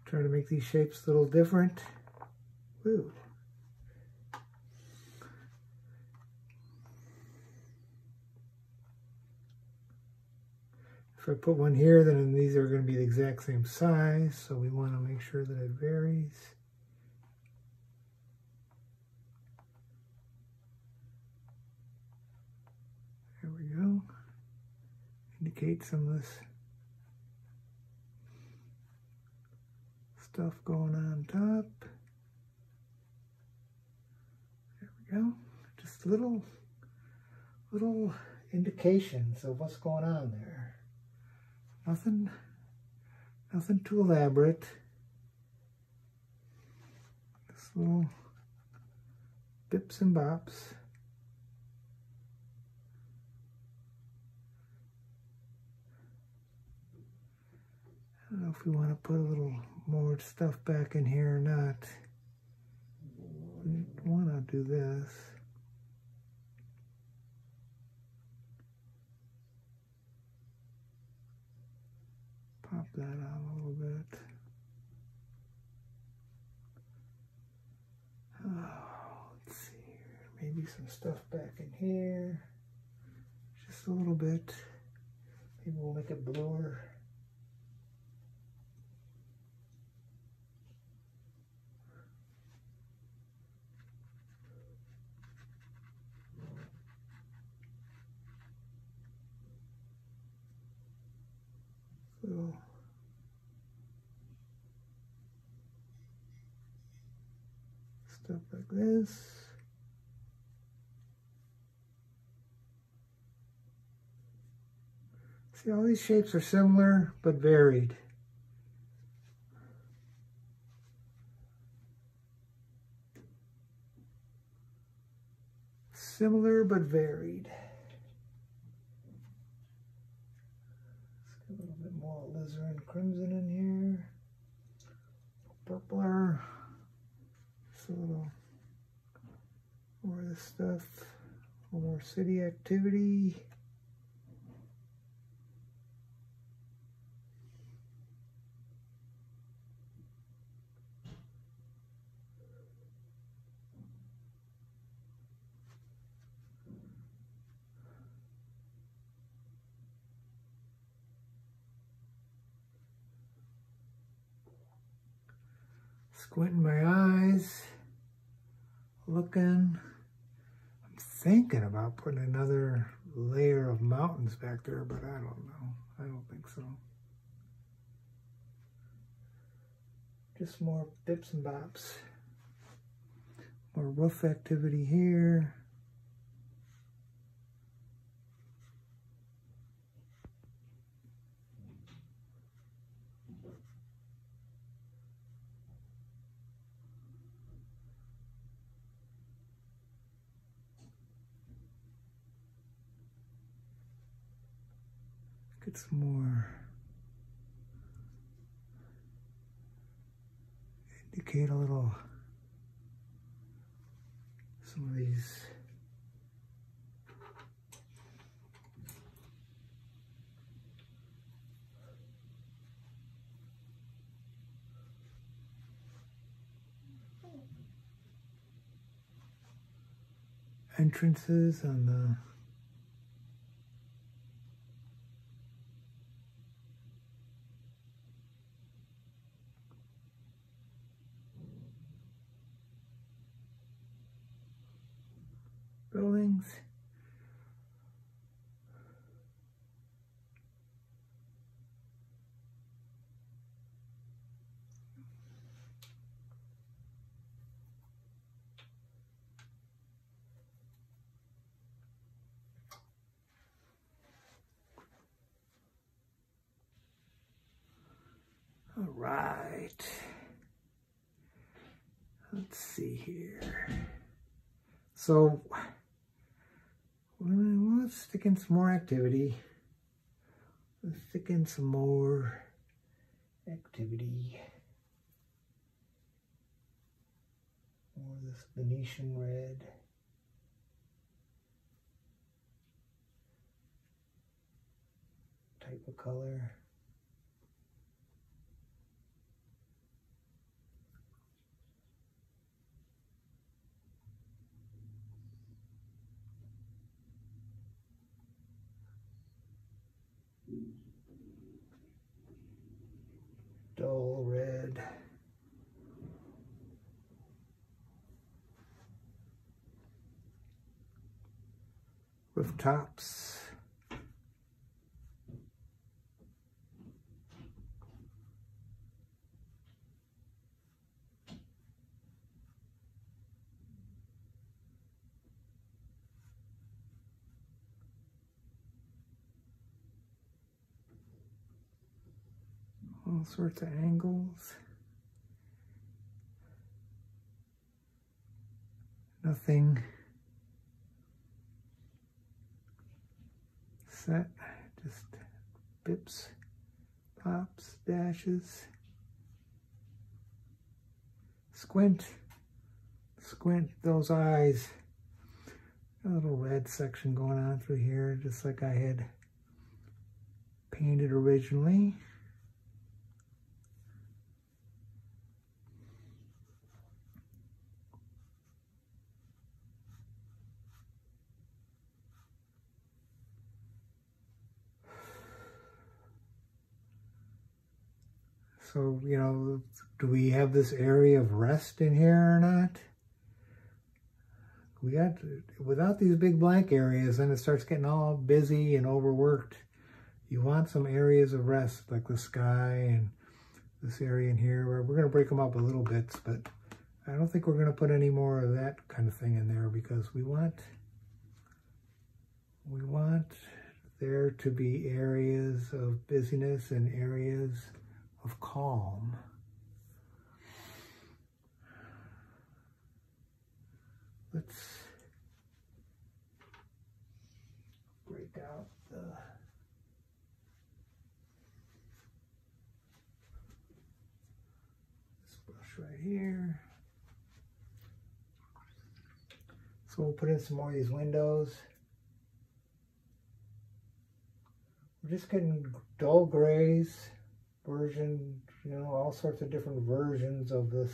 Try to make these shapes a little different. Woo. If I put one here, then these are going to be the exact same size, so we want to make sure that it varies. There we go. Indicate some of this stuff going on top. There we go. Just little indications of what's going on there. Nothing too elaborate. Just little bips and bops. I don't know if we want to put a little more stuff back in here or not. We want to do this. Pop that out a little bit. Oh, let's see here. Maybe some stuff back in here. Just a little bit. Maybe we'll make it bluer. Little stuff like this. See, all these shapes are similar but varied. Similar but varied. Let's get a little bit more alizarin crimson in here. Purpler. Just a little more of this stuff. A little more city activity. Squinting my eyes, looking. I'm thinking about putting another layer of mountains back there, but I don't know. I don't think so. Just more dips and bops. More roof activity here. Get some more, indicate a little, some of these entrances on the buildings. All right. Let's see here. So let's stick in some more activity. Let's stick in some more activity. More of this Venetian red. Type of color. Dull red. Rooftops. All sorts of angles. Nothing set, just bips, pops, dashes. Squint, squint those eyes. A little red section going on through here, just like I had painted originally. So, you know, do we have this area of rest in here or not? We got, without these big blank areas, then it starts getting all busy and overworked. You want some areas of rest, like the sky and this area in here. We're going to break them up a little bits, but I don't think we're going to put any more of that kind of thing in there, because we want there to be areas of busyness and areas of calm. Let's break out this brush right here. So we'll put in some more of these windows. We're just getting dull grays. Version, you know, all sorts of different versions of this.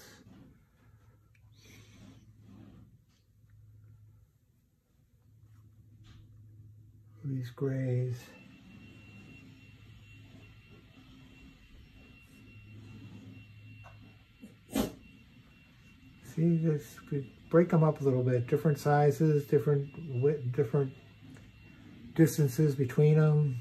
These grays. See, this could break them up a little bit. Different sizes, different distances between them.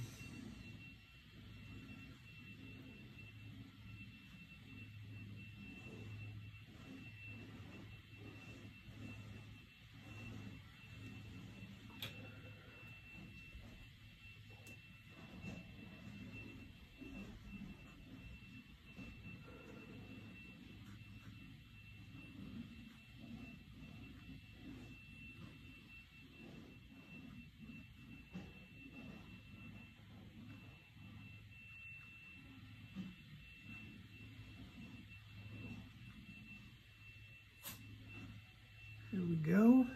There we go.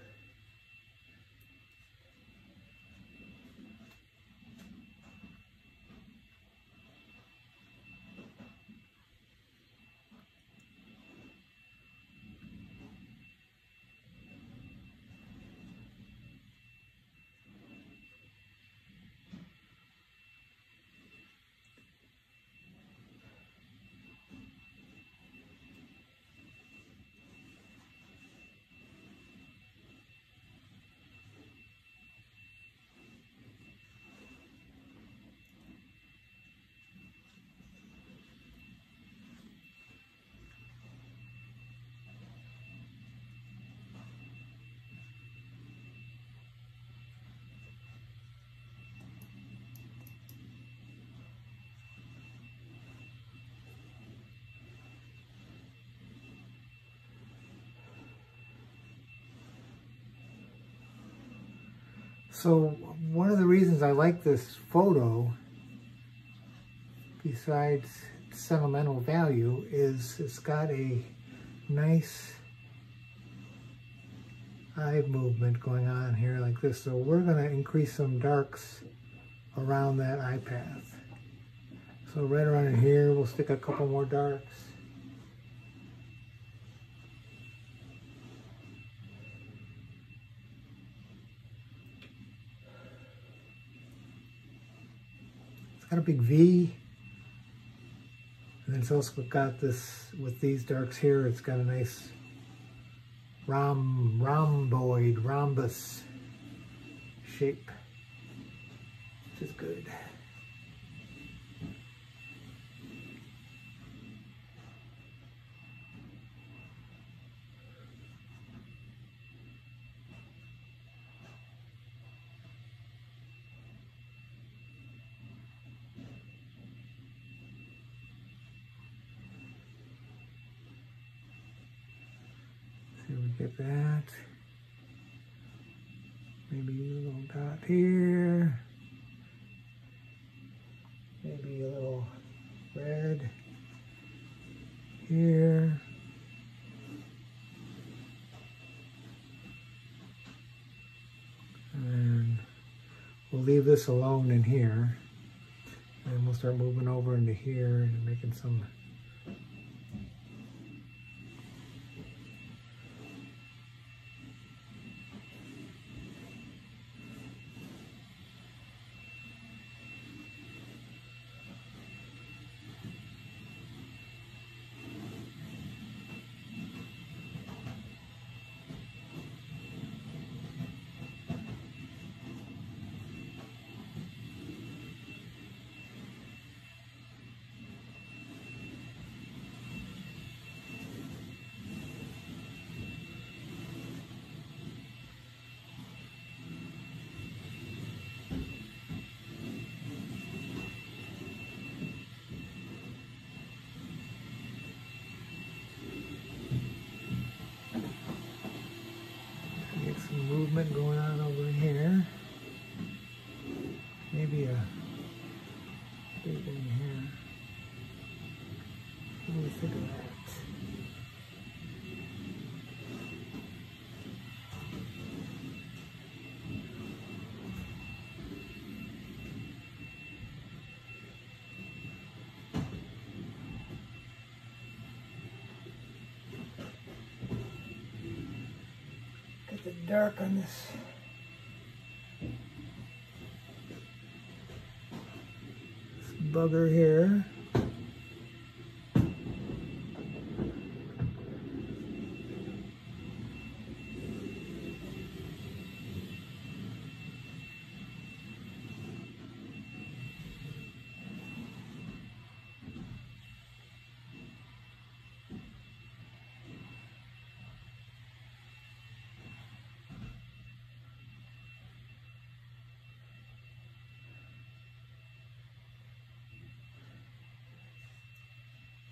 So one of the reasons I like this photo, besides its sentimental value, is it's got a nice eye movement going on here like this. So we're going to increase some darks around that eye path. So right around in here, we'll stick a couple more darks. It's got a big V. And it's also got this, with these darks here, it's got a nice rhombus shape, which is good. See if we get that. Maybe a little dot here. Maybe a little red here. And then we'll leave this alone in here. And we'll start moving over into here and making some movement going on over here. Maybe a big thing here. What do you think of that? Get the dark on this. Bugger here.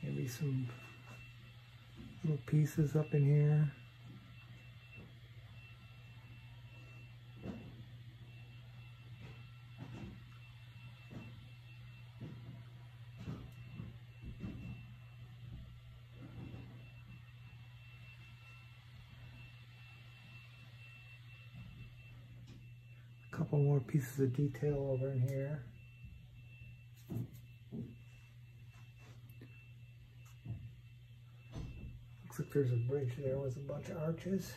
Maybe some little pieces up in here. A couple more pieces of detail over in here. Looks like there's a bridge there with a bunch of arches.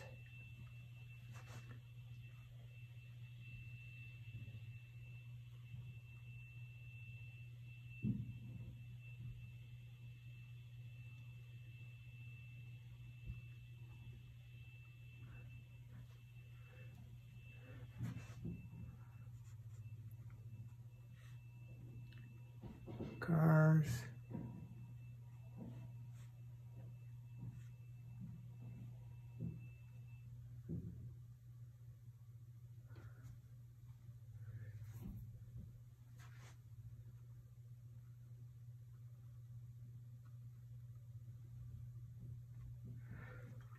Cars.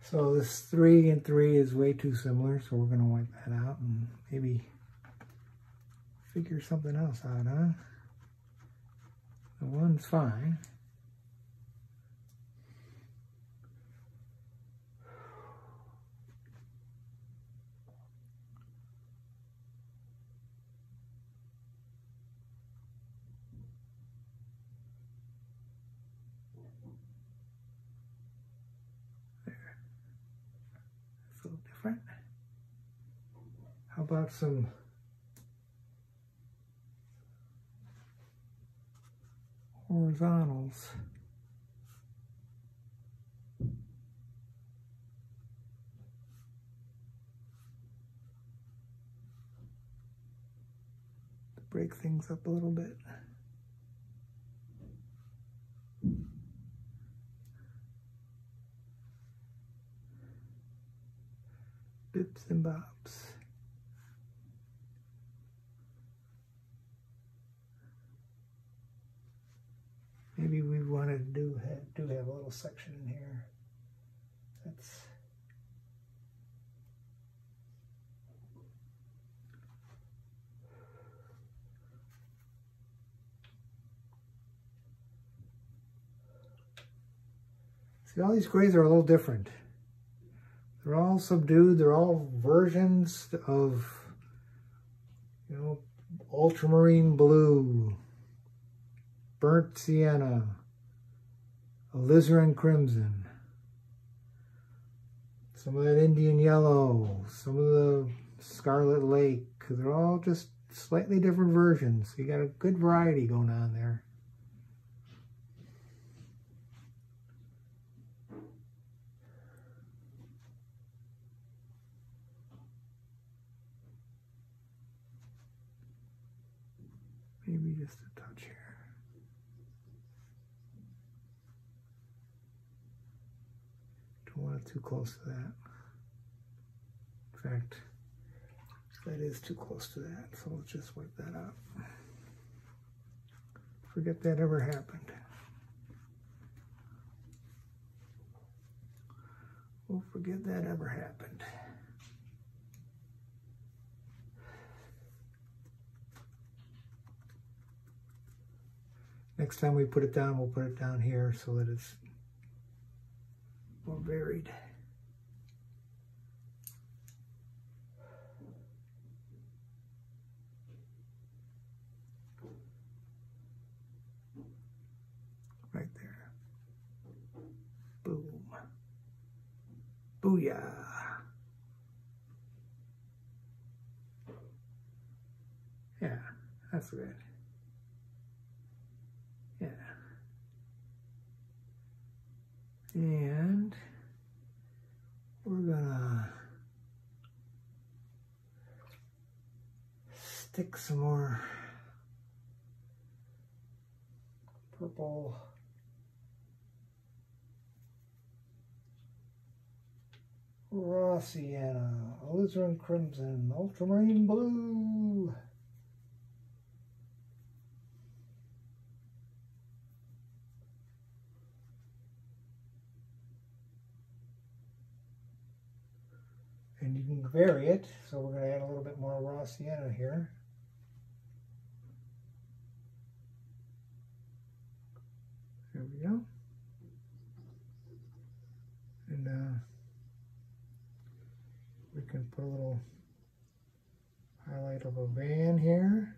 So this 3 and 3 is way too similar, so we're going to wipe that out and maybe figure something else out, huh? The one's fine. A little different. How about some horizontals? To break things up a little bit. Bips and bobs. Maybe we wanted to do have a little section in here. That's see, all these grays are a little different. They're all subdued. They're all versions of, you know, ultramarine blue, burnt sienna, alizarin crimson, some of that Indian yellow, some of the scarlet lake. They're all just slightly different versions. You got a good variety going on there. Maybe just a touch here. Don't want it too close to that. In fact, that is too close to that, so let's just wipe that out. Forget that ever happened. We'll forget that ever happened. Next time we put it down, we'll put it down here so that it's more varied. Right there. Boom. Booyah. Yeah, that's good. Yeah. And we're gonna stick some more purple raw sienna, alizarin crimson, ultramarine blue. And you can vary it, so we're going to add a little bit more raw sienna here. There we go. And we can put a little highlight of a van here.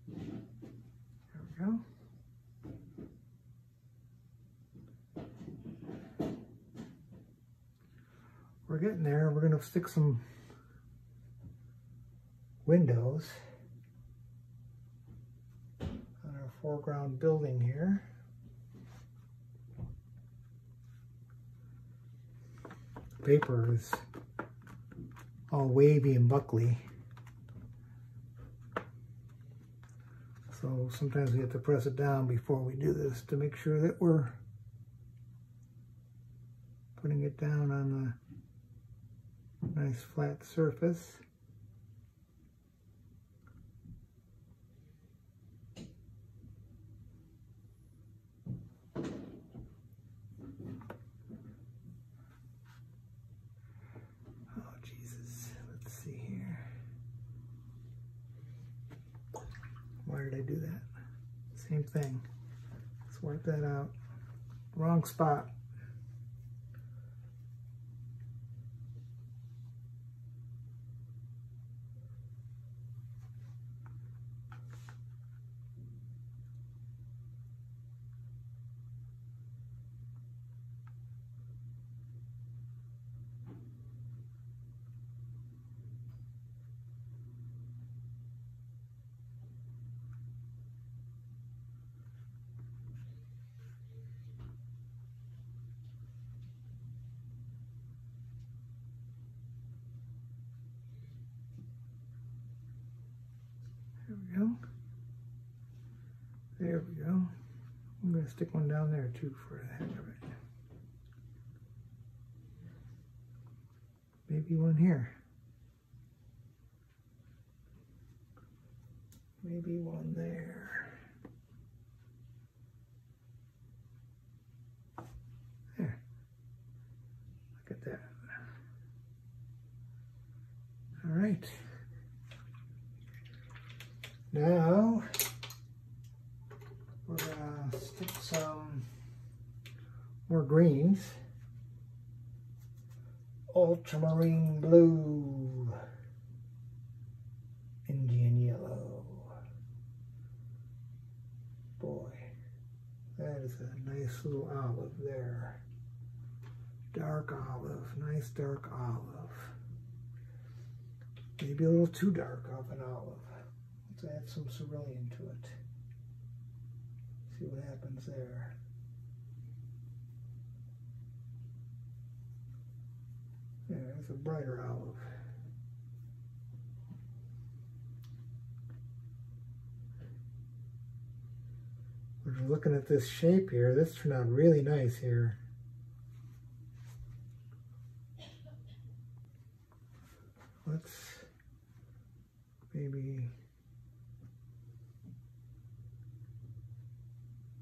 There we go. We're getting there. We're going to stick some windows on our foreground building here. Paper is all wavy and buckly, so sometimes we have to press it down before we do this to make sure that we're putting it down on the nice flat surface. Oh, Jesus. Let's see here. do that. Same thing. Let's wipe that out. Wrong spot. There we go. There we go. I'm going to stick one down there too for the heck of it. Maybe one here. Maybe one there. There. Look at that. All right. Now, we're going to stick some more greens. Ultramarine blue, Indian yellow. Boy, that is a nice little olive there. Dark olive, nice dark olive. Maybe a little too dark of an olive. Let's add some cerulean to it. See what happens there. There's a brighter olive. We're looking at this shape here. This turned out really nice here. Let's maybe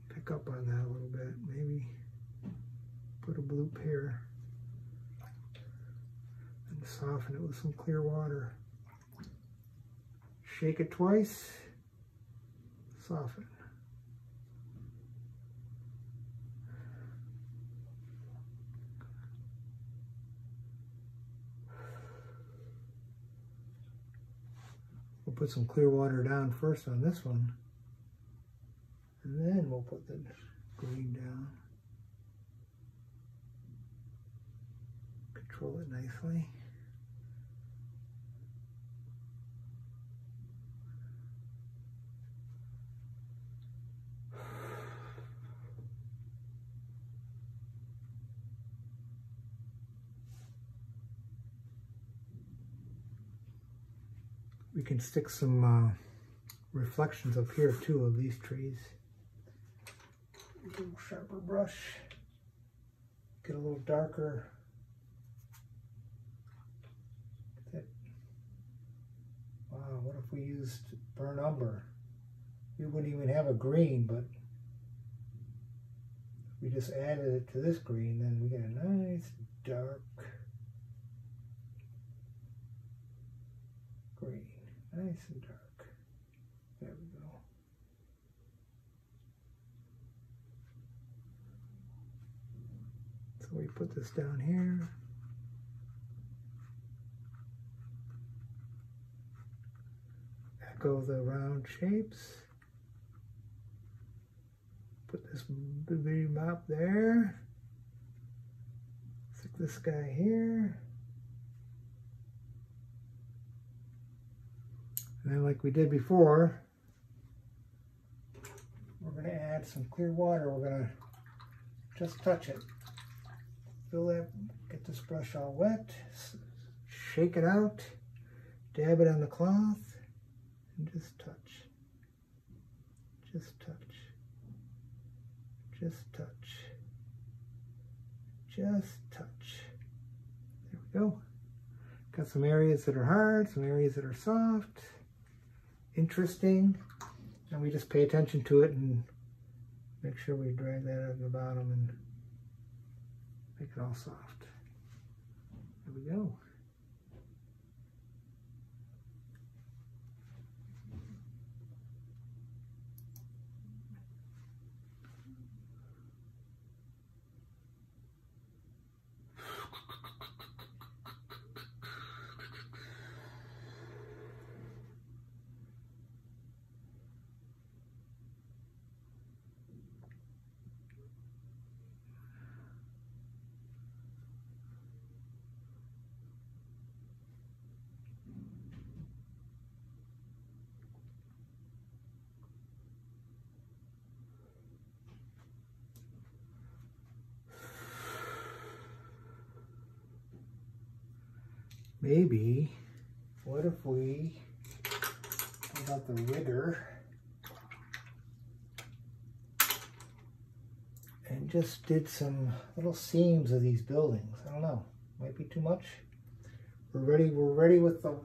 pick up on that a little bit. Maybe put a bloop here and soften it with some clear water. Shake it twice, soften. We'll put some clear water down first on this one, and then we'll put the green down. Control it nicely. We can stick some reflections up here too of these trees. A little sharper brush. Get a little darker. Wow, what if we used burnt umber? We wouldn't even have a green, but if we just added it to this green, then we get a nice dark green. Nice and dark. There we go. So we put this down here. Echo the round shapes. Put this beam up there. Stick this guy here. And then like we did before, we're going to add some clear water. We're going to just touch it. Fill it, get this brush all wet, shake it out, dab it on the cloth, and just touch. Just touch. Just touch. Just touch. There we go. Got some areas that are hard, some areas that are soft. Interesting, and we just pay attention to it and make sure we drag that out of the bottom and make it all soft. There we go. maybe, what if we pull out the rigger and just did some little seams of these buildings? I don't know, might be too much. We're ready with the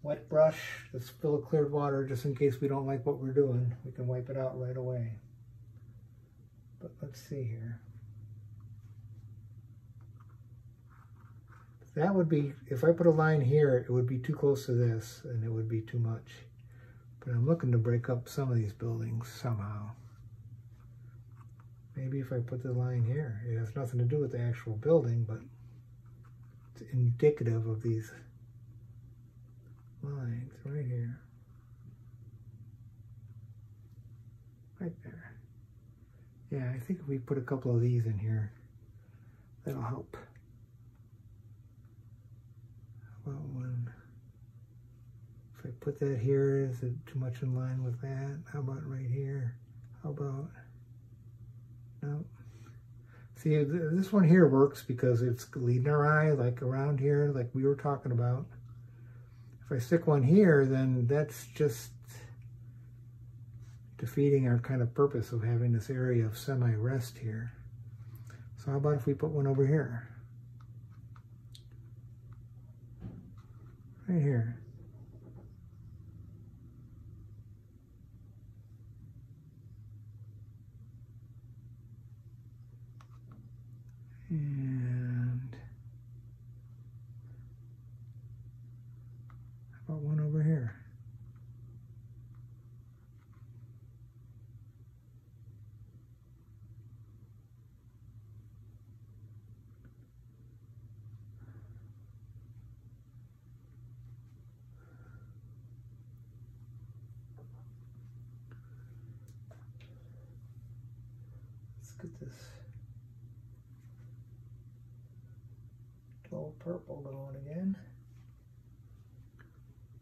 wet brush. Let's fill it clear water just in case we don't like what we're doing. We can wipe it out right away. But let's see here. That would be, if I put a line here, it would be too close to this and it would be too much. But I'm looking to break up some of these buildings somehow. Maybe if I put the line here, it has nothing to do with the actual building, but it's indicative of these lines right here. Right there. Yeah, I think if we put a couple of these in here, that'll help. How about one? If I put that here, is it too much in line with that? How about right here? How about, no. See, this one here works because it's leading our eye, like around here, like we were talking about. If I stick one here, then that's just defeating our kind of purpose of having this area of semi-rest here. So how about if we put one over here? Right here. And how about one over here? Let's get this dull purple going again.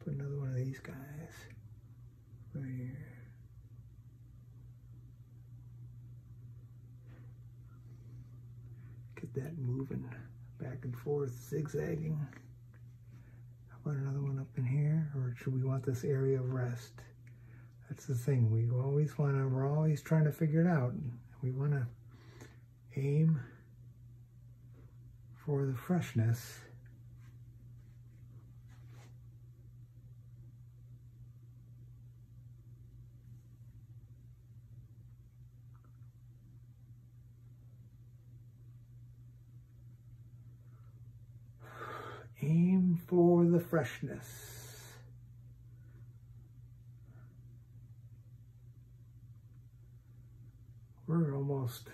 Put another one of these guys right here. Get that moving back and forth, zigzagging. How about another one up in here? Or should we want this area of rest? That's the thing. We're always trying to figure it out. We want to aim for the freshness. Aim for the freshness. We're almost.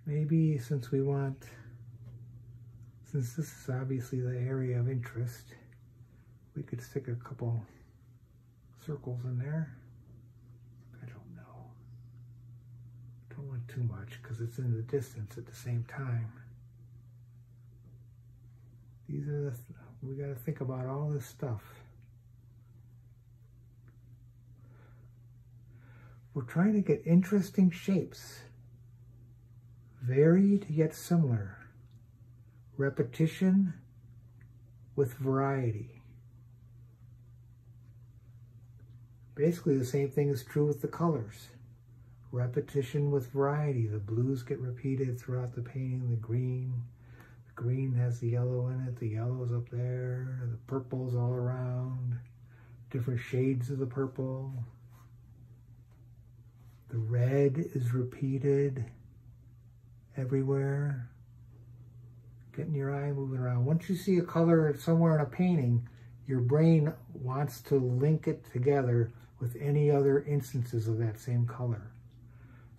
Maybe since this is obviously the area of interest, we could stick a couple circles in there. I don't know. Don't want too much because it's in the distance at the same time. These are we got to think about all this stuff. We're trying to get interesting shapes. Varied yet similar. Repetition with variety. Basically the same thing is true with the colors. Repetition with variety. The blues get repeated throughout the painting. The green has the yellow in it. The yellow's up there. The purple's all around. Different shades of the purple. The red is repeated everywhere. Getting your eye moving around. Once you see a color somewhere in a painting, your brain wants to link it together with any other instances of that same color.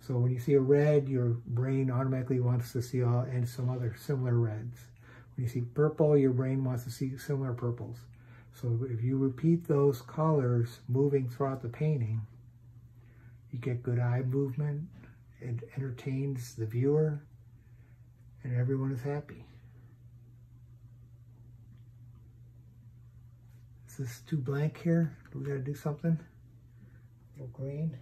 So when you see a red, your brain automatically wants to see and some other similar reds. When you see purple, your brain wants to see similar purples. So if you repeat those colors moving throughout the painting, you get good eye movement, it entertains the viewer, and everyone is happy. Is this too blank here? Do we gotta do something? A little green.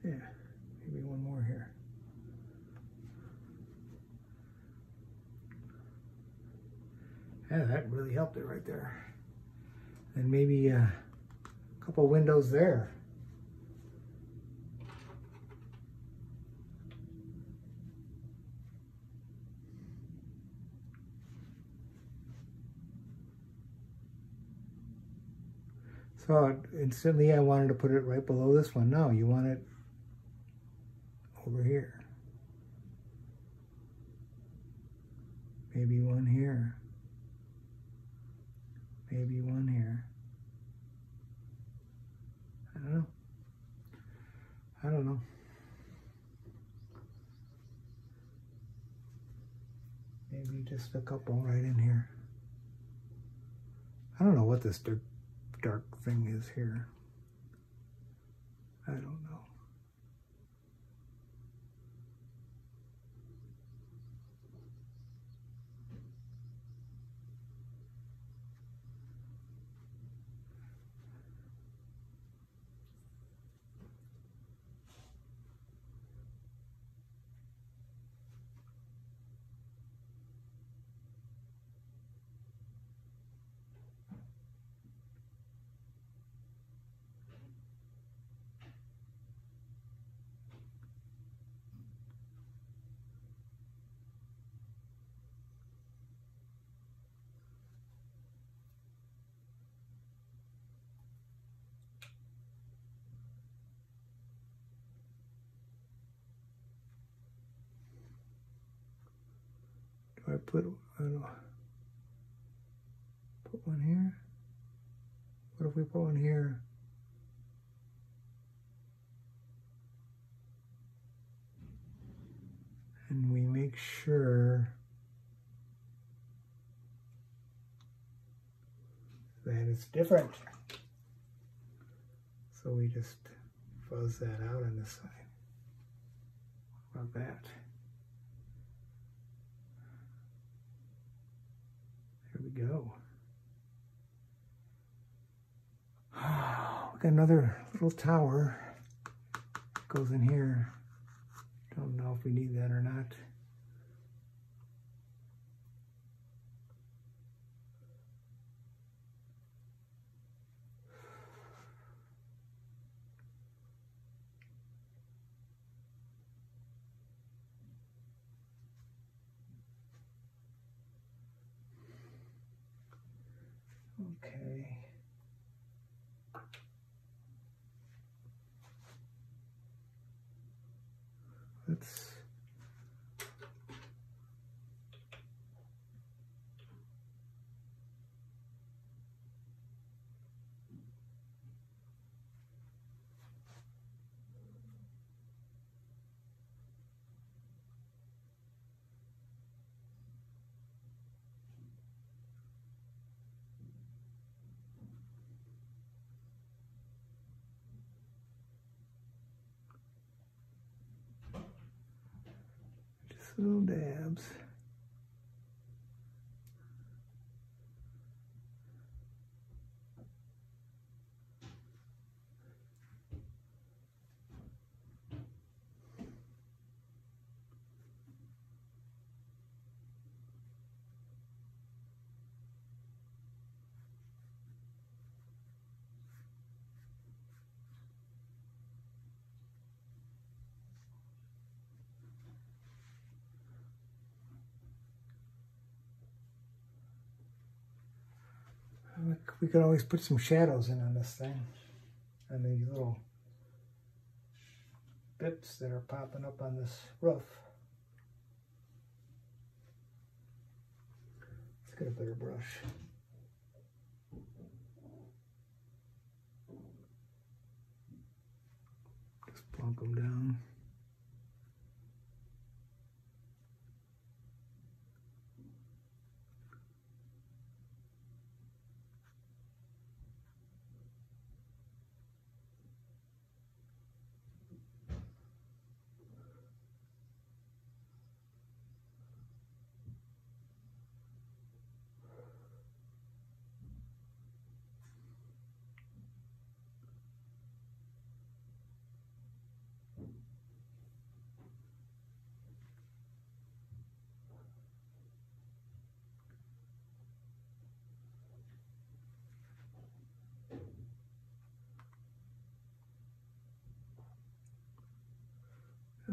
Yeah, maybe one more here. Yeah, that really helped it right there. And maybe a couple windows there. So instantly I wanted to put it right below this one. No, you want it over here. Maybe one here. Maybe one here. I don't know. I don't know. Maybe just a couple right in here. I don't know what this dark thing is here. I don't know. Do I put, I don't know, put one here? What if we put one here? And we make sure that it's different. So we just fuzz that out on this side. How about that? There we go. We got another little tower. Goes in here. Don't know if we need that or not. Okay. Let's just little dabs. We could always put some shadows in on this thing, on these little bits that are popping up on this roof. Let's get a better brush. Just plunk them down.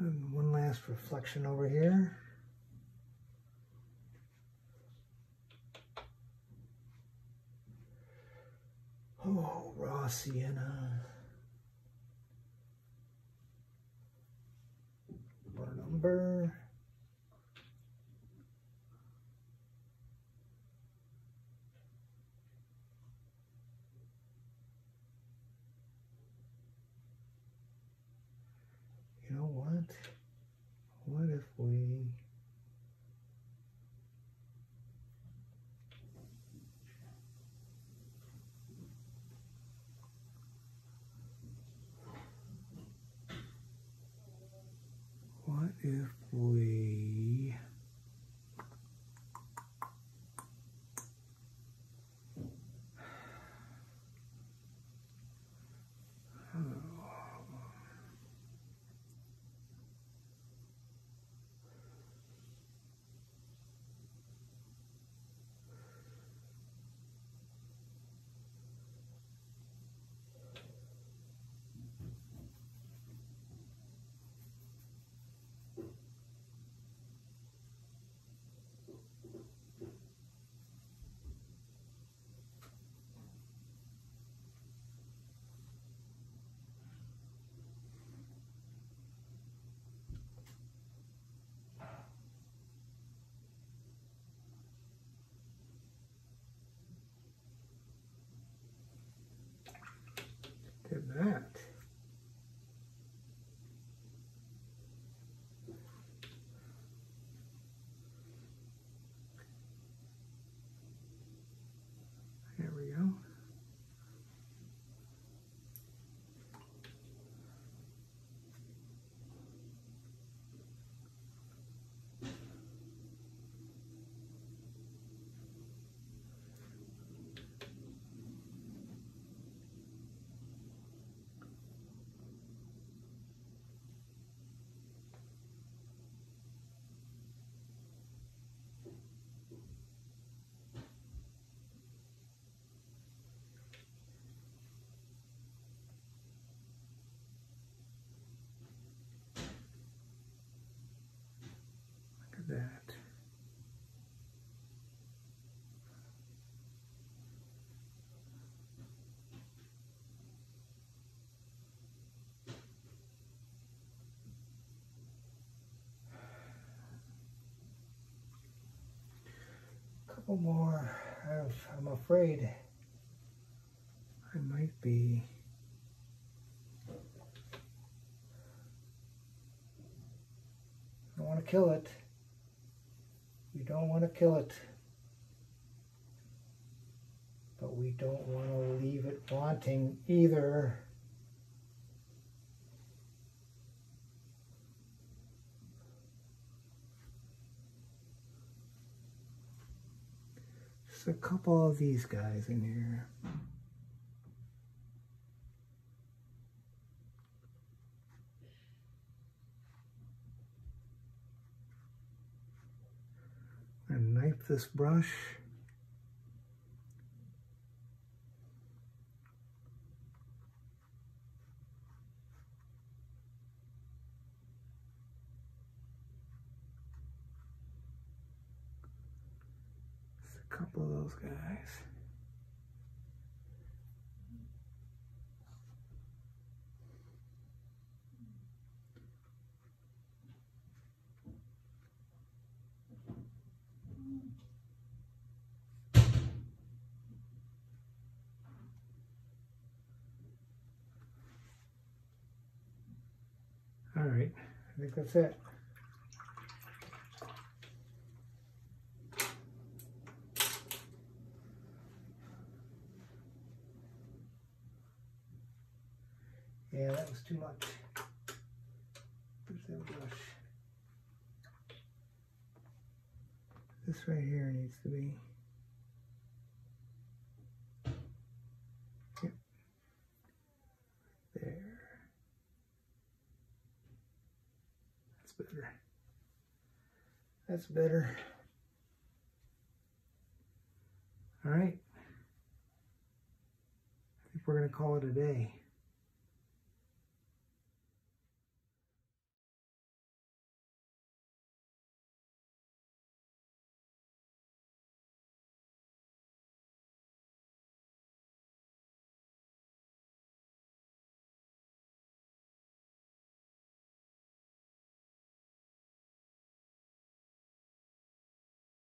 And one last reflection over here. Oh, raw sienna. Burnt umber. You know what? What if we... What if we... Did that. There we go. Look at that. Couple more. I'm afraid I might be I don't want to kill it. We don't want to kill it. But we don't want to leave it wanting either. Just a couple of these guys in here. And knife this brush. Just a couple of those guys. All right, I think that's it. Yeah, that was too much. Where's that brush? This right here needs to be. Yep. There. That's better. That's better. All right. I think we're going to call it a day.